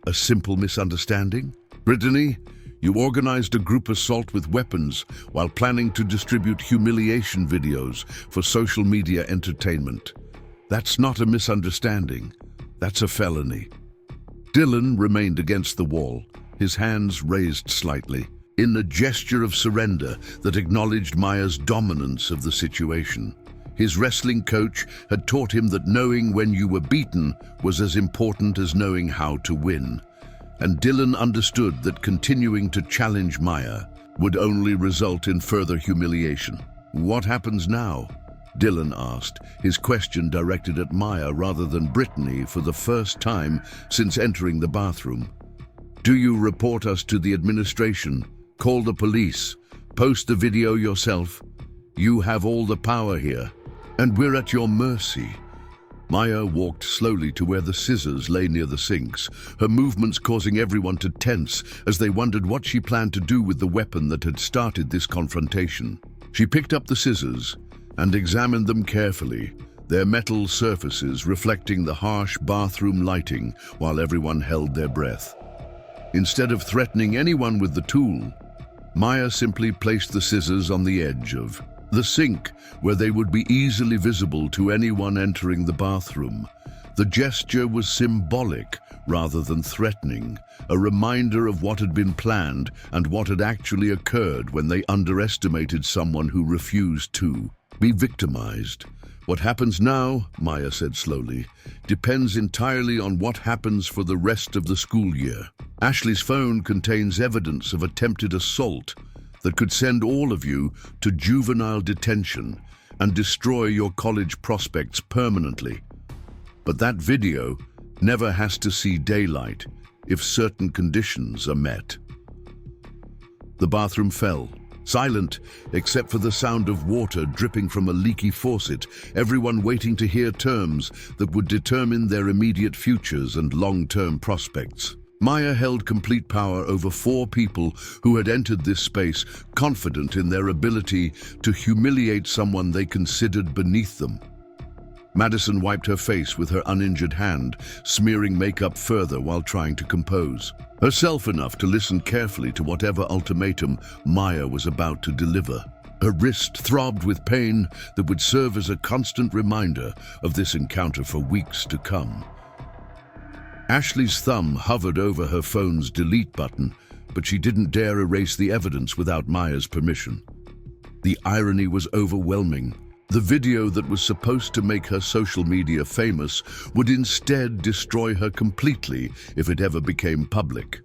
A simple misunderstanding? Brittany, you organized a group assault with weapons while planning to distribute humiliation videos for social media entertainment. That's not a misunderstanding. That's a felony. Dylan remained against the wall, his hands raised slightly, in a gesture of surrender that acknowledged Maya's dominance of the situation. His wrestling coach had taught him that knowing when you were beaten was as important as knowing how to win. And Dylan understood that continuing to challenge Maya would only result in further humiliation. What happens now? Dylan asked, his question directed at Maya rather than Brittany for the first time since entering the bathroom. Do you report us to the administration? Call the police? Post the video yourself? You have all the power here, and we're at your mercy. Maya walked slowly to where the scissors lay near the sinks, her movements causing everyone to tense as they wondered what she planned to do with the weapon that had started this confrontation. She picked up the scissors and examined them carefully, their metal surfaces reflecting the harsh bathroom lighting while everyone held their breath. Instead of threatening anyone with the tool, Maya simply placed the scissors on the edge of the sink, where they would be easily visible to anyone entering the bathroom. The gesture was symbolic rather than threatening, a reminder of what had been planned and what had actually occurred when they underestimated someone who refused to be victimized. What happens now, Maya said slowly, depends entirely on what happens for the rest of the school year. Ashley's phone contains evidence of attempted assault that could send all of you to juvenile detention and destroy your college prospects permanently. But that video never has to see daylight if certain conditions are met. The bathroom fell, silent except for the sound of water dripping from a leaky faucet, everyone waiting to hear terms that would determine their immediate futures and long-term prospects. Maya held complete power over 4 people who had entered this space, confident in their ability to humiliate someone they considered beneath them. Madison wiped her face with her uninjured hand, smearing makeup further while trying to compose herself enough to listen carefully to whatever ultimatum Maya was about to deliver. Her wrist throbbed with pain that would serve as a constant reminder of this encounter for weeks to come. Ashley's thumb hovered over her phone's delete button, but she didn't dare erase the evidence without Maya's permission. The irony was overwhelming. The video that was supposed to make her social media famous would instead destroy her completely if it ever became public.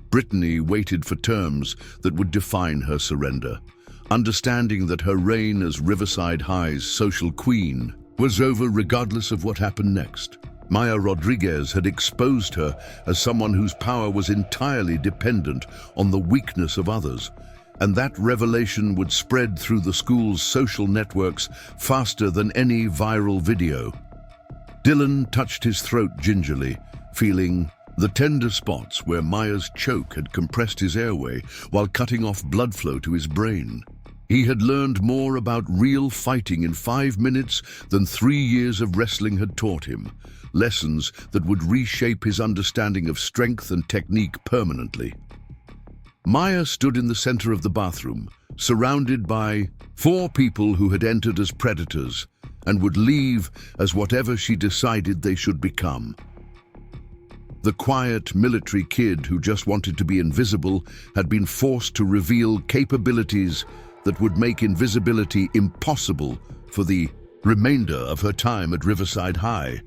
Brittany waited for terms that would define her surrender, understanding that her reign as Riverside High's social queen was over regardless of what happened next. Maya Rodriguez had exposed her as someone whose power was entirely dependent on the weakness of others, and that revelation would spread through the school's social networks faster than any viral video. Dylan touched his throat gingerly, feeling the tender spots where Maya's choke had compressed his airway while cutting off blood flow to his brain. He had learned more about real fighting in 5 minutes than 3 years of wrestling had taught him, lessons that would reshape his understanding of strength and technique permanently. Maya stood in the center of the bathroom, surrounded by 4 people who had entered as predators and would leave as whatever she decided they should become. The quiet military kid who just wanted to be invisible had been forced to reveal capabilities that would make invisibility impossible for the remainder of her time at Riverside High.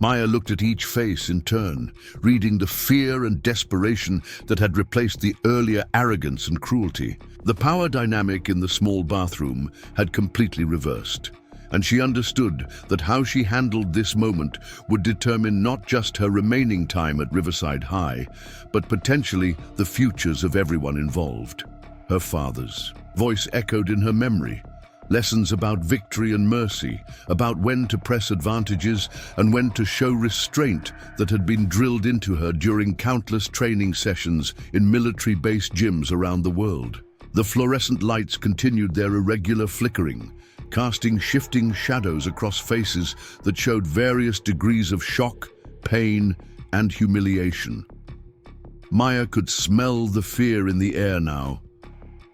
Maya looked at each face in turn, reading the fear and desperation that had replaced the earlier arrogance and cruelty. The power dynamic in the small bathroom had completely reversed, and she understood that how she handled this moment would determine not just her remaining time at Riverside High, but potentially the futures of everyone involved. Her father's voice echoed in her memory, Lessons about victory and mercy, about when to press advantages and when to show restraint that had been drilled into her during countless training sessions in military-based gyms around the world. The fluorescent lights continued their irregular flickering, casting shifting shadows across faces that showed various degrees of shock, pain, and humiliation. Maya could smell the fear in the air now,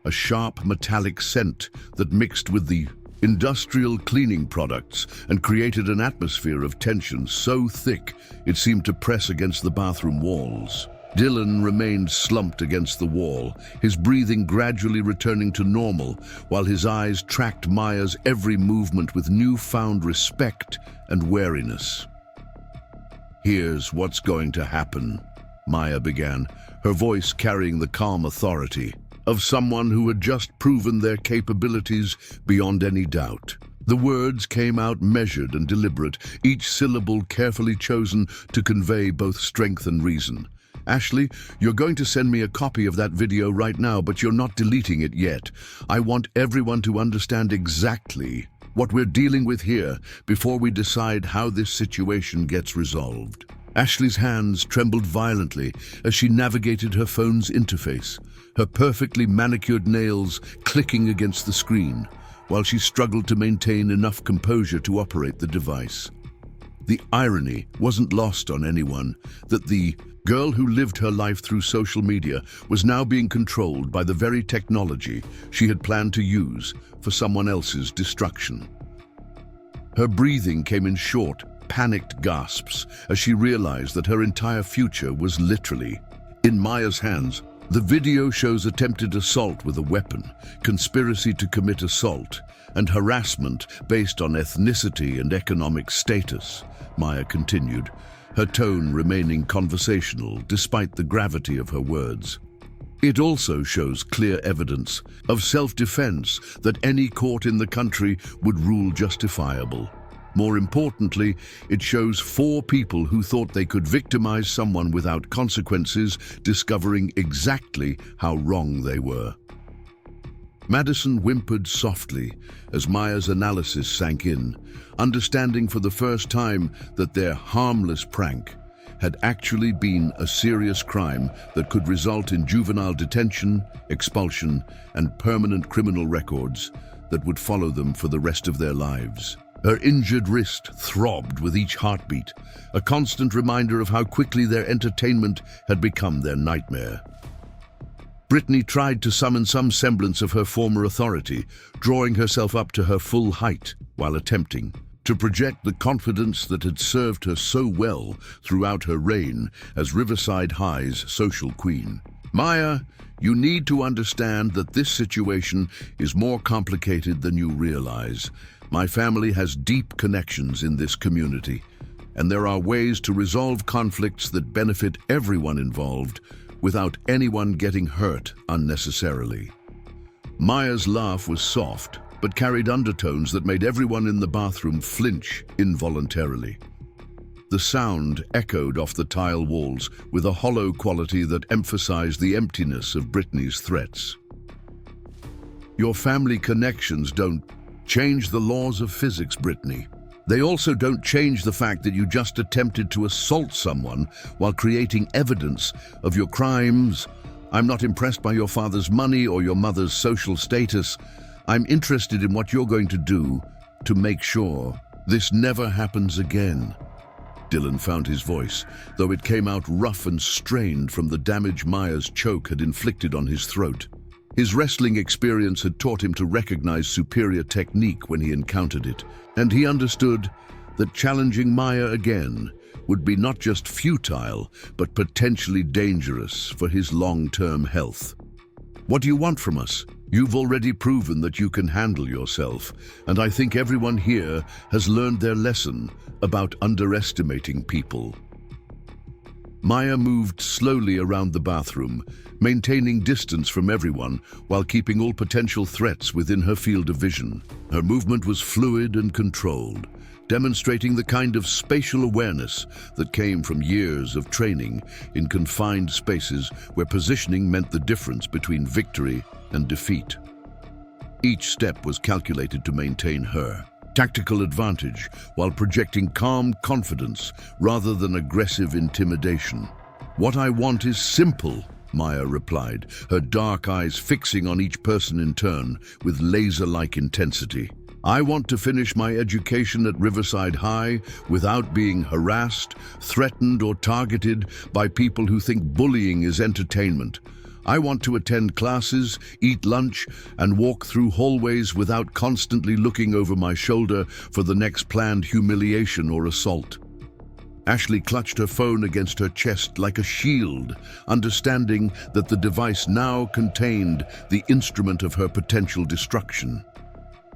a sharp metallic scent that mixed with the industrial cleaning products and created an atmosphere of tension so thick it seemed to press against the bathroom walls. Dylan remained slumped against the wall, his breathing gradually returning to normal, while his eyes tracked Maya's every movement with newfound respect and wariness. "Here's what's going to happen," Maya began, her voice carrying the calm authority of someone who had just proven their capabilities beyond any doubt. The words came out measured and deliberate, each syllable carefully chosen to convey both strength and reason. "Ashley, you're going to send me a copy of that video right now, but you're not deleting it yet. I want everyone to understand exactly what we're dealing with here before we decide how this situation gets resolved." Ashley's hands trembled violently as she navigated her phone's interface, her perfectly manicured nails clicking against the screen, while she struggled to maintain enough composure to operate the device. The irony wasn't lost on anyone that the girl who lived her life through social media was now being controlled by the very technology she had planned to use for someone else's destruction. Her breathing came in short, panicked gasps as she realized that her entire future was literally in Maya's hands. The video shows attempted assault with a weapon, conspiracy to commit assault, and harassment based on ethnicity and economic status, Maya continued, her tone remaining conversational despite the gravity of her words. It also shows clear evidence of self-defense that any court in the country would rule justifiable. More importantly, it shows 4 people who thought they could victimize someone without consequences, discovering exactly how wrong they were. Madison whimpered softly as Maya's analysis sank in, understanding for the first time that their harmless prank had actually been a serious crime that could result in juvenile detention, expulsion, and permanent criminal records that would follow them for the rest of their lives. Her injured wrist throbbed with each heartbeat, a constant reminder of how quickly their entertainment had become their nightmare. Brittany tried to summon some semblance of her former authority, drawing herself up to her full height while attempting to project the confidence that had served her so well throughout her reign as Riverside High's social queen. "Maya, you need to understand that this situation is more complicated than you realize. My family has deep connections in this community, and there are ways to resolve conflicts that benefit everyone involved without anyone getting hurt unnecessarily." Maya's laugh was soft, but carried undertones that made everyone in the bathroom flinch involuntarily. The sound echoed off the tile walls with a hollow quality that emphasized the emptiness of Brittany's threats. "Your family connections don't change the laws of physics, Brittany. They also don't change the fact that you just attempted to assault someone while creating evidence of your crimes. I'm not impressed by your father's money or your mother's social status. I'm interested in what you're going to do to make sure this never happens again." Dylan found his voice, though it came out rough and strained from the damage Maya's choke had inflicted on his throat. His wrestling experience had taught him to recognize superior technique when he encountered it, and he understood that challenging Maya again would be not just futile, but potentially dangerous for his long-term health. "What do you want from us? You've already proven that you can handle yourself, and I think everyone here has learned their lesson about underestimating people." Maya moved slowly around the bathroom, maintaining distance from everyone while keeping all potential threats within her field of vision. Her movement was fluid and controlled, demonstrating the kind of spatial awareness that came from years of training in confined spaces where positioning meant the difference between victory and defeat. Each step was calculated to maintain her tactical advantage while projecting calm confidence rather than aggressive intimidation. "What I want is simple," Maya replied, her dark eyes fixing on each person in turn with laser-like intensity. "I want to finish my education at Riverside High without being harassed, threatened, or targeted by people who think bullying is entertainment. I want to attend classes, eat lunch, and walk through hallways without constantly looking over my shoulder for the next planned humiliation or assault." Ashley clutched her phone against her chest like a shield, understanding that the device now contained the instrument of her potential destruction.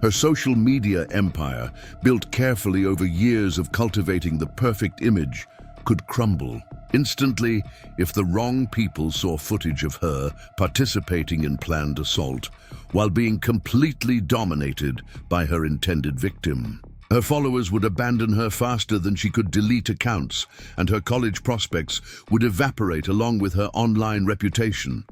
Her social media empire, built carefully over years of cultivating the perfect image, could crumble instantly if the wrong people saw footage of her participating in planned assault while being completely dominated by her intended victim. Her followers would abandon her faster than she could delete accounts, and her college prospects would evaporate along with her online reputation.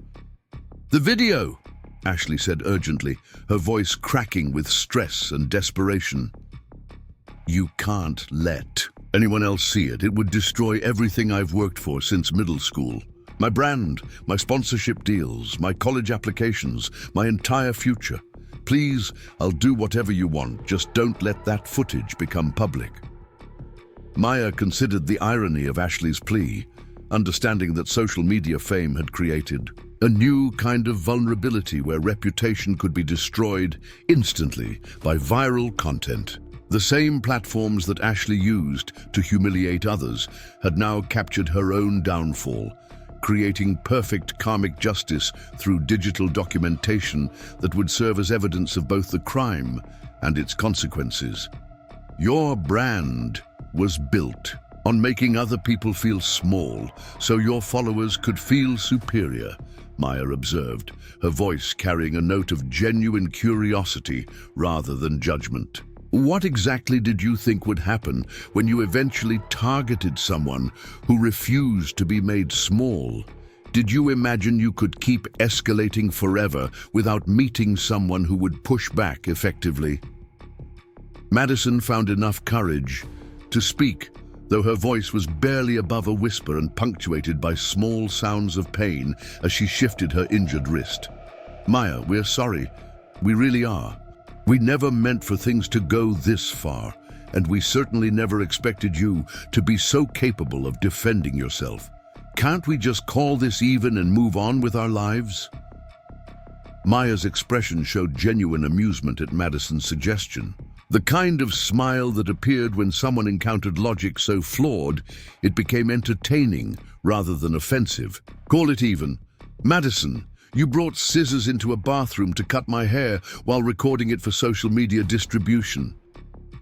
"The video!" Ashley said urgently, her voice cracking with stress and desperation. "You can't let anyone else see it. It would destroy everything I've worked for since middle school. My brand, my sponsorship deals, my college applications, my entire future. Please, I'll do whatever you want, just don't let that footage become public." Maya considered the irony of Ashley's plea, understanding that social media fame had created a new kind of vulnerability where reputation could be destroyed instantly by viral content. The same platforms that Ashley used to humiliate others had now captured her own downfall, creating perfect karmic justice through digital documentation that would serve as evidence of both the crime and its consequences. "Your brand was built on making other people feel small so your followers could feel superior," Maya observed, her voice carrying a note of genuine curiosity rather than judgment. "What exactly did you think would happen when you eventually targeted someone who refused to be made small? Did you imagine you could keep escalating forever without meeting someone who would push back effectively?" Madison found enough courage to speak, though her voice was barely above a whisper and punctuated by small sounds of pain as she shifted her injured wrist. "Maya, we're sorry. We really are. We never meant for things to go this far, and we certainly never expected you to be so capable of defending yourself. Can't we just call this even and move on with our lives?" Maya's expression showed genuine amusement at Madison's suggestion, the kind of smile that appeared when someone encountered logic so flawed it became entertaining rather than offensive. "Call it even. Madison, you brought scissors into a bathroom to cut my hair while recording it for social media distribution.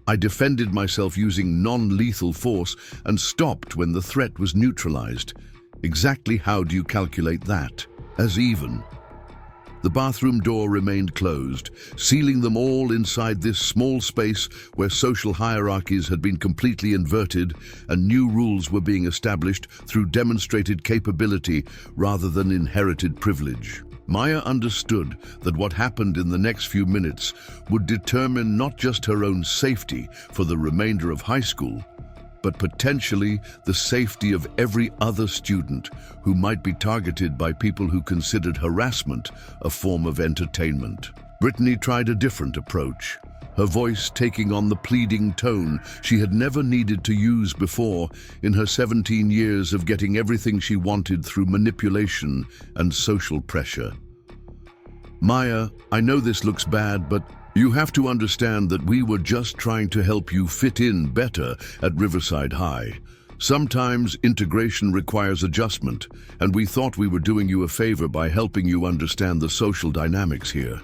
I defended myself using non-lethal force and stopped when the threat was neutralized. Exactly how do you calculate that as even?" The bathroom door remained closed, sealing them all inside this small space where social hierarchies had been completely inverted and new rules were being established through demonstrated capability rather than inherited privilege. Maya understood that what happened in the next few minutes would determine not just her own safety for the remainder of high school, but potentially the safety of every other student who might be targeted by people who considered harassment a form of entertainment. Brittany tried a different approach, her voice taking on the pleading tone she had never needed to use before in her 17 years of getting everything she wanted through manipulation and social pressure. "Maya, I know this looks bad, but you have to understand that we were just trying to help you fit in better at Riverside High. Sometimes integration requires adjustment, and we thought we were doing you a favor by helping you understand the social dynamics here."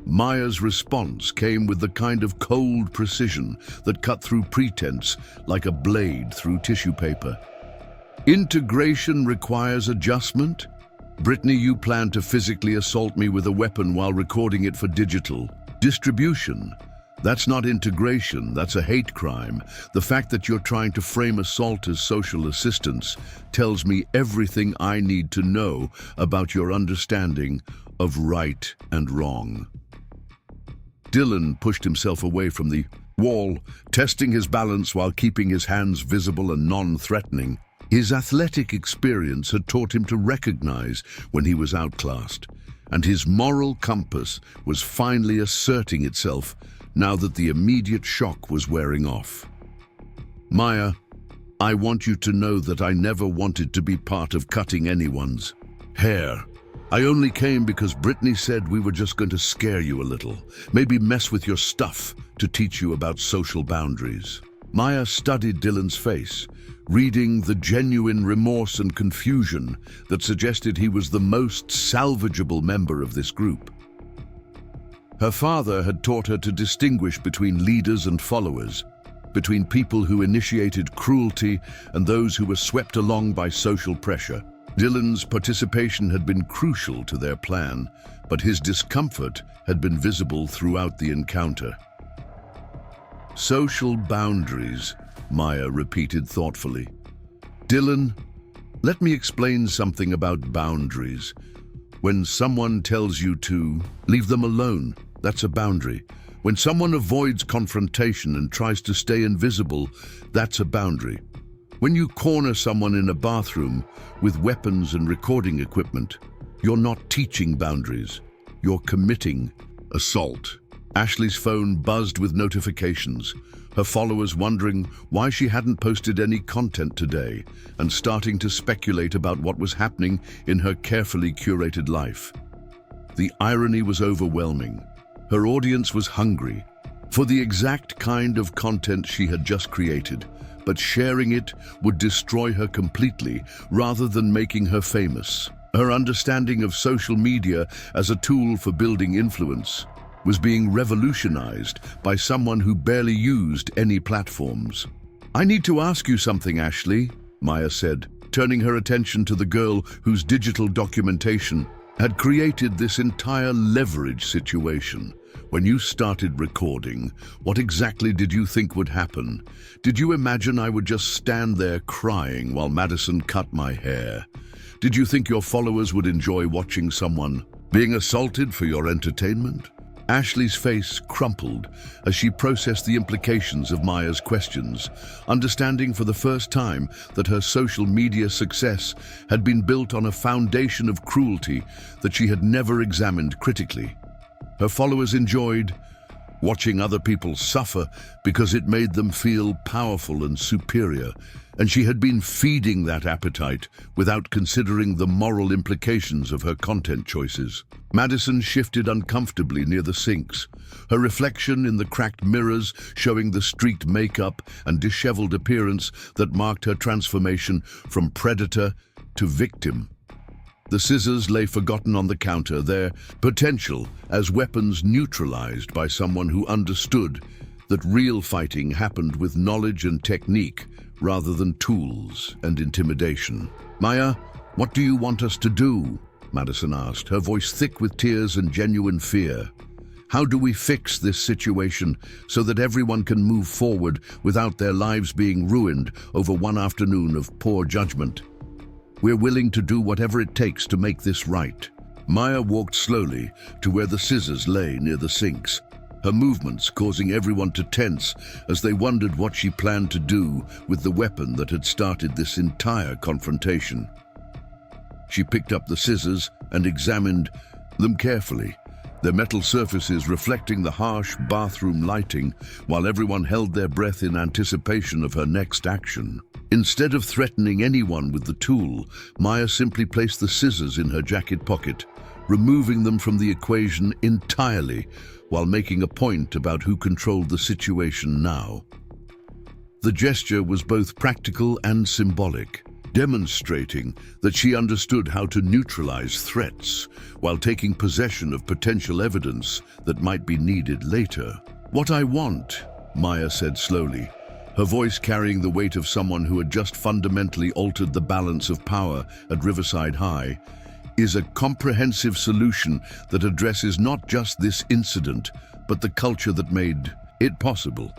Maya's response came with the kind of cold precision that cut through pretense like a blade through tissue paper. "Integration requires adjustment? Brittany, you plan to physically assault me with a weapon while recording it for digital distribution. That's not integration, that's a hate crime. The fact that you're trying to frame assault as social assistance tells me everything I need to know about your understanding of right and wrong." Dylan pushed himself away from the wall, testing his balance while keeping his hands visible and non-threatening. His athletic experience had taught him to recognize when he was outclassed, and his moral compass was finally asserting itself now that the immediate shock was wearing off. Maya, I want you to know that I never wanted to be part of cutting anyone's hair. I only came because Brittany said we were just going to scare you a little, maybe mess with your stuff to teach you about social boundaries. Maya studied Dylan's face, reading the genuine remorse and confusion that suggested he was the most salvageable member of this group. Her father had taught her to distinguish between leaders and followers, between people who initiated cruelty and those who were swept along by social pressure. Dylan's participation had been crucial to their plan, but his discomfort had been visible throughout the encounter. Social boundaries, Maya repeated thoughtfully. Dylan, let me explain something about boundaries. When someone tells you to leave them alone, that's a boundary. When someone avoids confrontation and tries to stay invisible, that's a boundary. When you corner someone in a bathroom with weapons and recording equipment, you're not teaching boundaries, you're committing assault. Ashley's phone buzzed with notifications, her followers wondering why she hadn't posted any content today and starting to speculate about what was happening in her carefully curated life. The irony was overwhelming. Her audience was hungry for the exact kind of content she had just created, but sharing it would destroy her completely rather than making her famous. Her understanding of social media as a tool for building influence was being revolutionized by someone who barely used any platforms. I need to ask you something, Ashley, Maya said, turning her attention to the girl whose digital documentation had created this entire leverage situation. When you started recording, what exactly did you think would happen? Did you imagine I would just stand there crying while Madison cut my hair? Did you think your followers would enjoy watching someone being assaulted for your entertainment? Ashley's face crumpled as she processed the implications of Maya's questions, understanding for the first time that her social media success had been built on a foundation of cruelty that she had never examined critically. Her followers enjoyed watching other people suffer because it made them feel powerful and superior, and she had been feeding that appetite without considering the moral implications of her content choices. Madison shifted uncomfortably near the sinks, her reflection in the cracked mirrors showing the streaked makeup and disheveled appearance that marked her transformation from predator to victim. The scissors lay forgotten on the counter, their potential as weapons neutralized by someone who understood that real fighting happened with knowledge and technique rather than tools and intimidation. Maya, what do you want us to do? Madison asked, her voice thick with tears and genuine fear. How do we fix this situation so that everyone can move forward without their lives being ruined over one afternoon of poor judgment? We're willing to do whatever it takes to make this right. Maya walked slowly to where the scissors lay near the sinks, her movements causing everyone to tense as they wondered what she planned to do with the weapon that had started this entire confrontation. She picked up the scissors and examined them carefully, their metal surfaces reflecting the harsh bathroom lighting while everyone held their breath in anticipation of her next action. Instead of threatening anyone with the tool, Maya simply placed the scissors in her jacket pocket, removing them from the equation entirely while making a point about who controlled the situation now. The gesture was both practical and symbolic, demonstrating that she understood how to neutralize threats while taking possession of potential evidence that might be needed later. What I want, Maya said slowly, her voice carrying the weight of someone who had just fundamentally altered the balance of power at Riverside High, is a comprehensive solution that addresses not just this incident, but the culture that made it possible.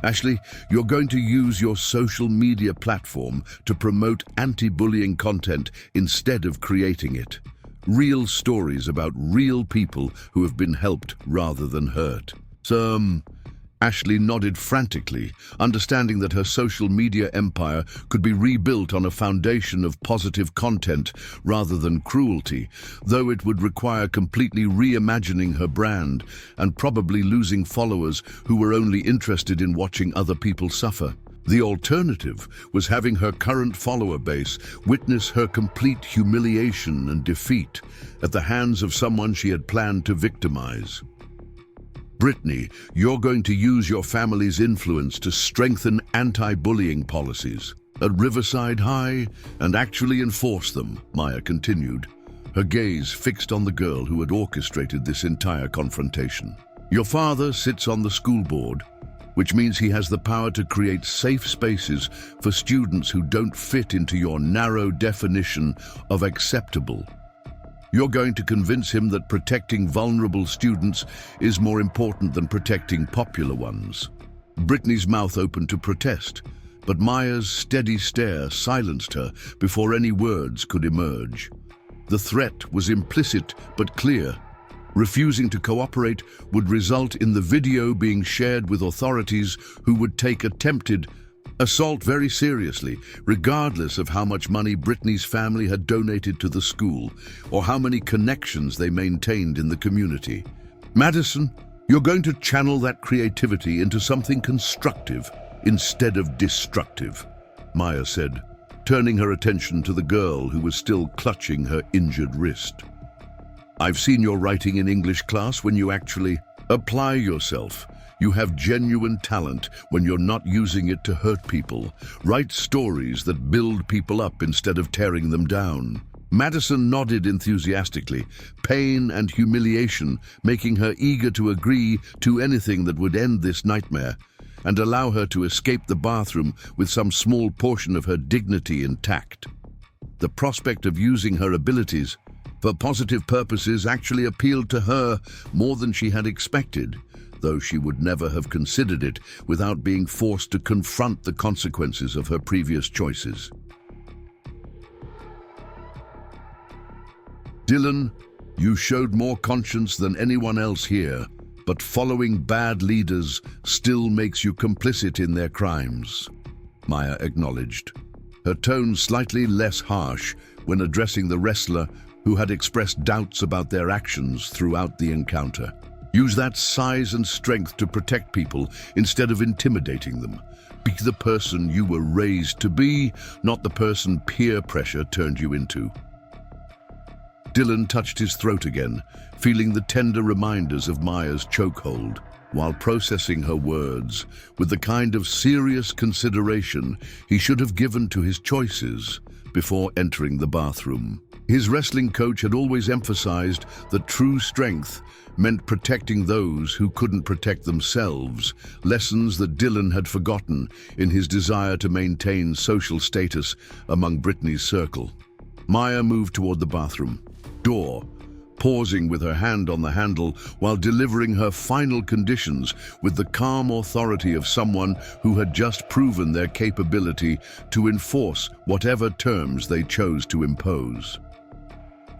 Ashley, you're going to use your social media platform to promote anti-bullying content instead of creating it. Real stories about real people who have been helped rather than hurt. Ashley nodded frantically, understanding that her social media empire could be rebuilt on a foundation of positive content rather than cruelty, though it would require completely reimagining her brand and probably losing followers who were only interested in watching other people suffer. The alternative was having her current follower base witness her complete humiliation and defeat at the hands of someone she had planned to victimize. Brittany, you're going to use your family's influence to strengthen anti-bullying policies at Riverside High and actually enforce them, Maya continued, her gaze fixed on the girl who had orchestrated this entire confrontation. Your father sits on the school board, which means he has the power to create safe spaces for students who don't fit into your narrow definition of acceptable. You're going to convince him that protecting vulnerable students is more important than protecting popular ones. Brittany's mouth opened to protest, but Maya's steady stare silenced her before any words could emerge. The threat was implicit but clear. Refusing to cooperate would result in the video being shared with authorities who would take attempted assault very seriously, regardless of how much money Brittany's family had donated to the school or how many connections they maintained in the community. Madison, you're going to channel that creativity into something constructive instead of destructive, Maya said, turning her attention to the girl who was still clutching her injured wrist. I've seen your writing in English class when you actually apply yourself. You have genuine talent when you're not using it to hurt people. Write stories that build people up instead of tearing them down. Madison nodded enthusiastically, pain and humiliation making her eager to agree to anything that would end this nightmare and allow her to escape the bathroom with some small portion of her dignity intact. The prospect of using her abilities for positive purposes actually appealed to her more than she had expected, though she would never have considered it without being forced to confront the consequences of her previous choices. Dylan, you showed more conscience than anyone else here, but following bad leaders still makes you complicit in their crimes, Maya acknowledged, her tone slightly less harsh when addressing the wrestler who had expressed doubts about their actions throughout the encounter. Use that size and strength to protect people instead of intimidating them. Be the person you were raised to be, not the person peer pressure turned you into. Dylan touched his throat again, feeling the tender reminders of Maya's chokehold, while processing her words with the kind of serious consideration he should have given to his choices before entering the bathroom. His wrestling coach had always emphasized that true strength meant protecting those who couldn't protect themselves, lessons that Dylan had forgotten in his desire to maintain social status among Brittany's circle. Maya moved toward the bathroom door, pausing with her hand on the handle while delivering her final conditions with the calm authority of someone who had just proven their capability to enforce whatever terms they chose to impose.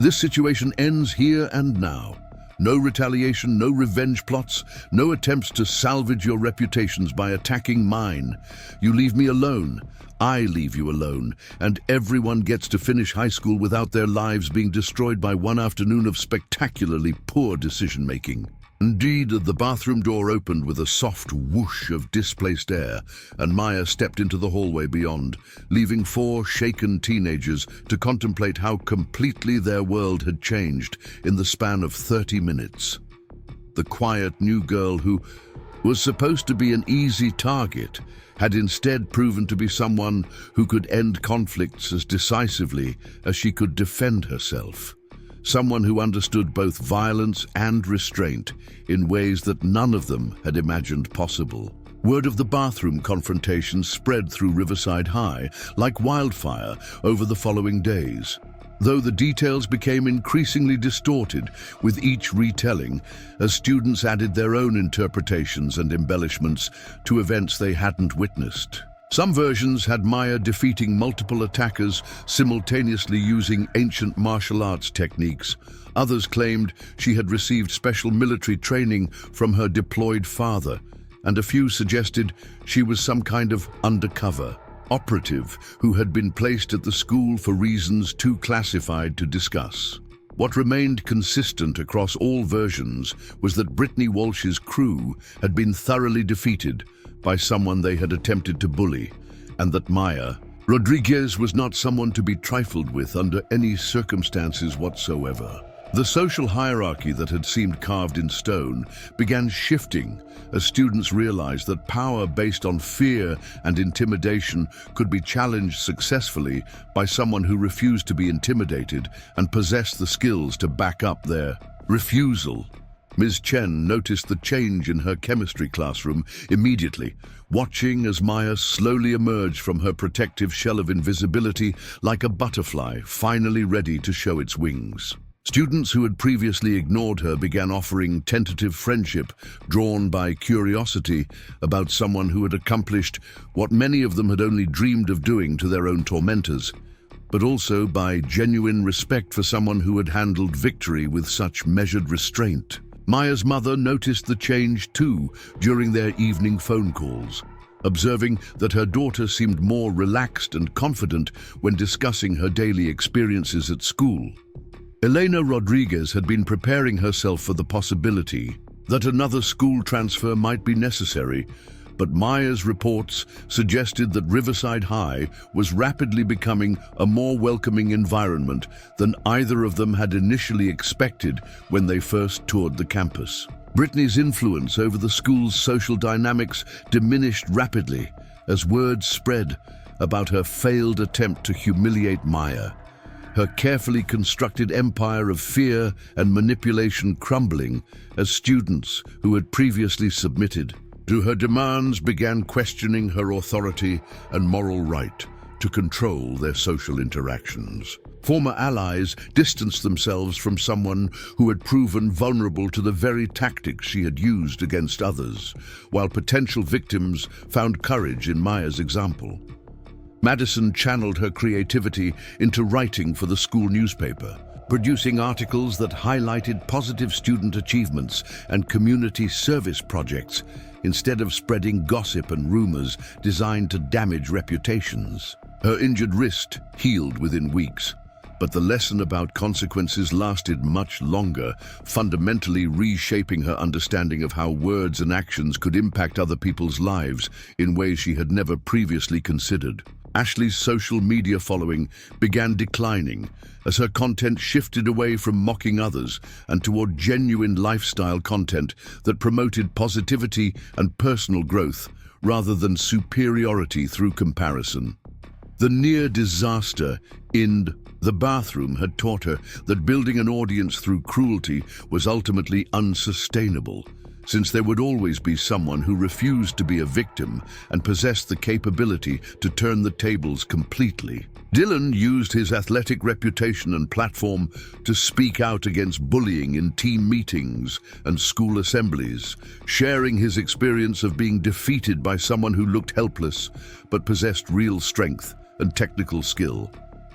This situation ends here and now. No retaliation, no revenge plots, no attempts to salvage your reputations by attacking mine. You leave me alone, I leave you alone, and everyone gets to finish high school without their lives being destroyed by one afternoon of spectacularly poor decision-making. Indeed, the bathroom door opened with a soft whoosh of displaced air, and Maya stepped into the hallway beyond, leaving 4 shaken teenagers to contemplate how completely their world had changed in the span of 30 minutes. The quiet new girl who was supposed to be an easy target had instead proven to be someone who could end conflicts as decisively as she could defend herself. Someone who understood both violence and restraint in ways that none of them had imagined possible. Word of the bathroom confrontation spread through Riverside High like wildfire over the following days, though the details became increasingly distorted with each retelling as students added their own interpretations and embellishments to events they hadn't witnessed. Some versions had Maya defeating multiple attackers simultaneously using ancient martial arts techniques. Others claimed she had received special military training from her deployed father, and a few suggested she was some kind of undercover operative who had been placed at the school for reasons too classified to discuss. What remained consistent across all versions was that Brittany Walsh's crew had been thoroughly defeated by someone they had attempted to bully, and that Maya Rodriguez was not someone to be trifled with under any circumstances whatsoever. The social hierarchy that had seemed carved in stone began shifting as students realized that power based on fear and intimidation could be challenged successfully by someone who refused to be intimidated and possessed the skills to back up their refusal. Ms. Chen noticed the change in her chemistry classroom immediately, watching as Maya slowly emerged from her protective shell of invisibility like a butterfly finally ready to show its wings. Students who had previously ignored her began offering tentative friendship, drawn by curiosity about someone who had accomplished what many of them had only dreamed of doing to their own tormentors, but also by genuine respect for someone who had handled victory with such measured restraint. Maya's mother noticed the change too during their evening phone calls, observing that her daughter seemed more relaxed and confident when discussing her daily experiences at school. Elena Rodriguez had been preparing herself for the possibility that another school transfer might be necessary, but Maya's reports suggested that Riverside High was rapidly becoming a more welcoming environment than either of them had initially expected when they first toured the campus. Brittany's influence over the school's social dynamics diminished rapidly as words spread about her failed attempt to humiliate Maya, her carefully constructed empire of fear and manipulation crumbling as students who had previously submitted to her demands began questioning her authority and moral right to control their social interactions. Former allies distanced themselves from someone who had proven vulnerable to the very tactics she had used against others, while potential victims found courage in Maya's example. Madison channeled her creativity into writing for the school newspaper, producing articles that highlighted positive student achievements and community service projects instead of spreading gossip and rumors designed to damage reputations. Her injured wrist healed within weeks, but the lesson about consequences lasted much longer, fundamentally reshaping her understanding of how words and actions could impact other people's lives in ways she had never previously considered. Ashley's social media following began declining as her content shifted away from mocking others and toward genuine lifestyle content that promoted positivity and personal growth rather than superiority through comparison. The near disaster in the bathroom had taught her that building an audience through cruelty was ultimately unsustainable, since there would always be someone who refused to be a victim and possessed the capability to turn the tables completely. Dylan used his athletic reputation and platform to speak out against bullying in team meetings and school assemblies, sharing his experience of being defeated by someone who looked helpless but possessed real strength and technical skill.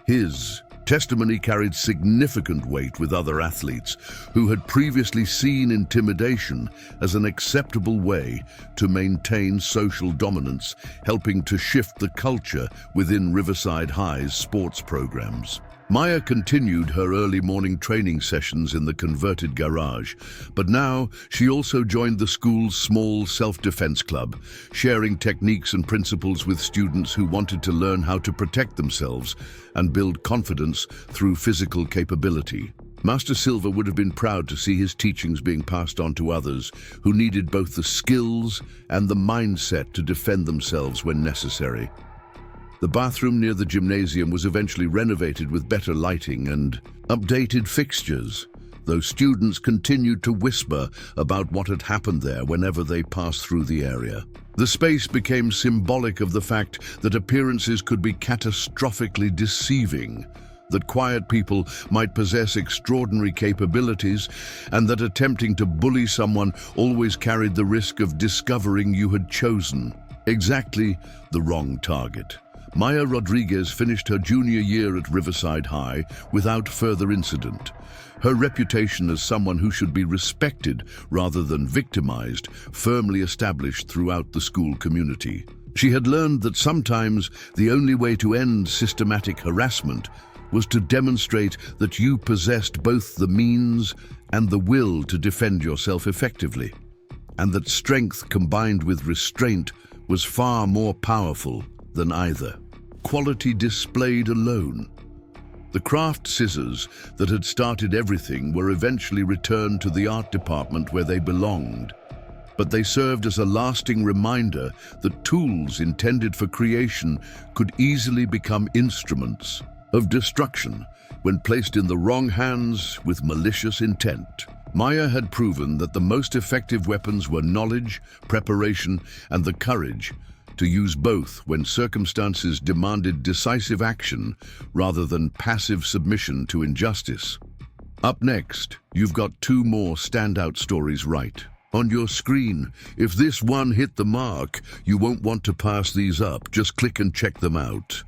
His testimony carried significant weight with other athletes who had previously seen intimidation as an acceptable way to maintain social dominance, helping to shift the culture within Riverside High's sports programs. Maya continued her early morning training sessions in the converted garage, but now she also joined the school's small self-defense club, sharing techniques and principles with students who wanted to learn how to protect themselves and build confidence through physical capability. Master Silva would have been proud to see his teachings being passed on to others who needed both the skills and the mindset to defend themselves when necessary. The bathroom near the gymnasium was eventually renovated with better lighting and updated fixtures, though students continued to whisper about what had happened there whenever they passed through the area. The space became symbolic of the fact that appearances could be catastrophically deceiving, that quiet people might possess extraordinary capabilities, and that attempting to bully someone always carried the risk of discovering you had chosen Exactly the wrong target. Maya Rodriguez finished her junior year at Riverside High without further incident. Her reputation as someone who should be respected rather than victimized firmly established throughout the school community. She had learned that sometimes the only way to end systematic harassment was to demonstrate that you possessed both the means and the will to defend yourself effectively, and that strength combined with restraint was far more powerful than either. Quality displayed alone. The craft scissors that had started everything were eventually returned to the art department where they belonged, but they served as a lasting reminder that tools intended for creation could easily become instruments of destruction when placed in the wrong hands with malicious intent. Maya had proven that the most effective weapons were knowledge, preparation, and the courage to use both when circumstances demanded decisive action rather than passive submission to injustice. Up next, you've got two more standout stories right on your screen. If this one hit the mark, you won't want to pass these up. Just click and check them out.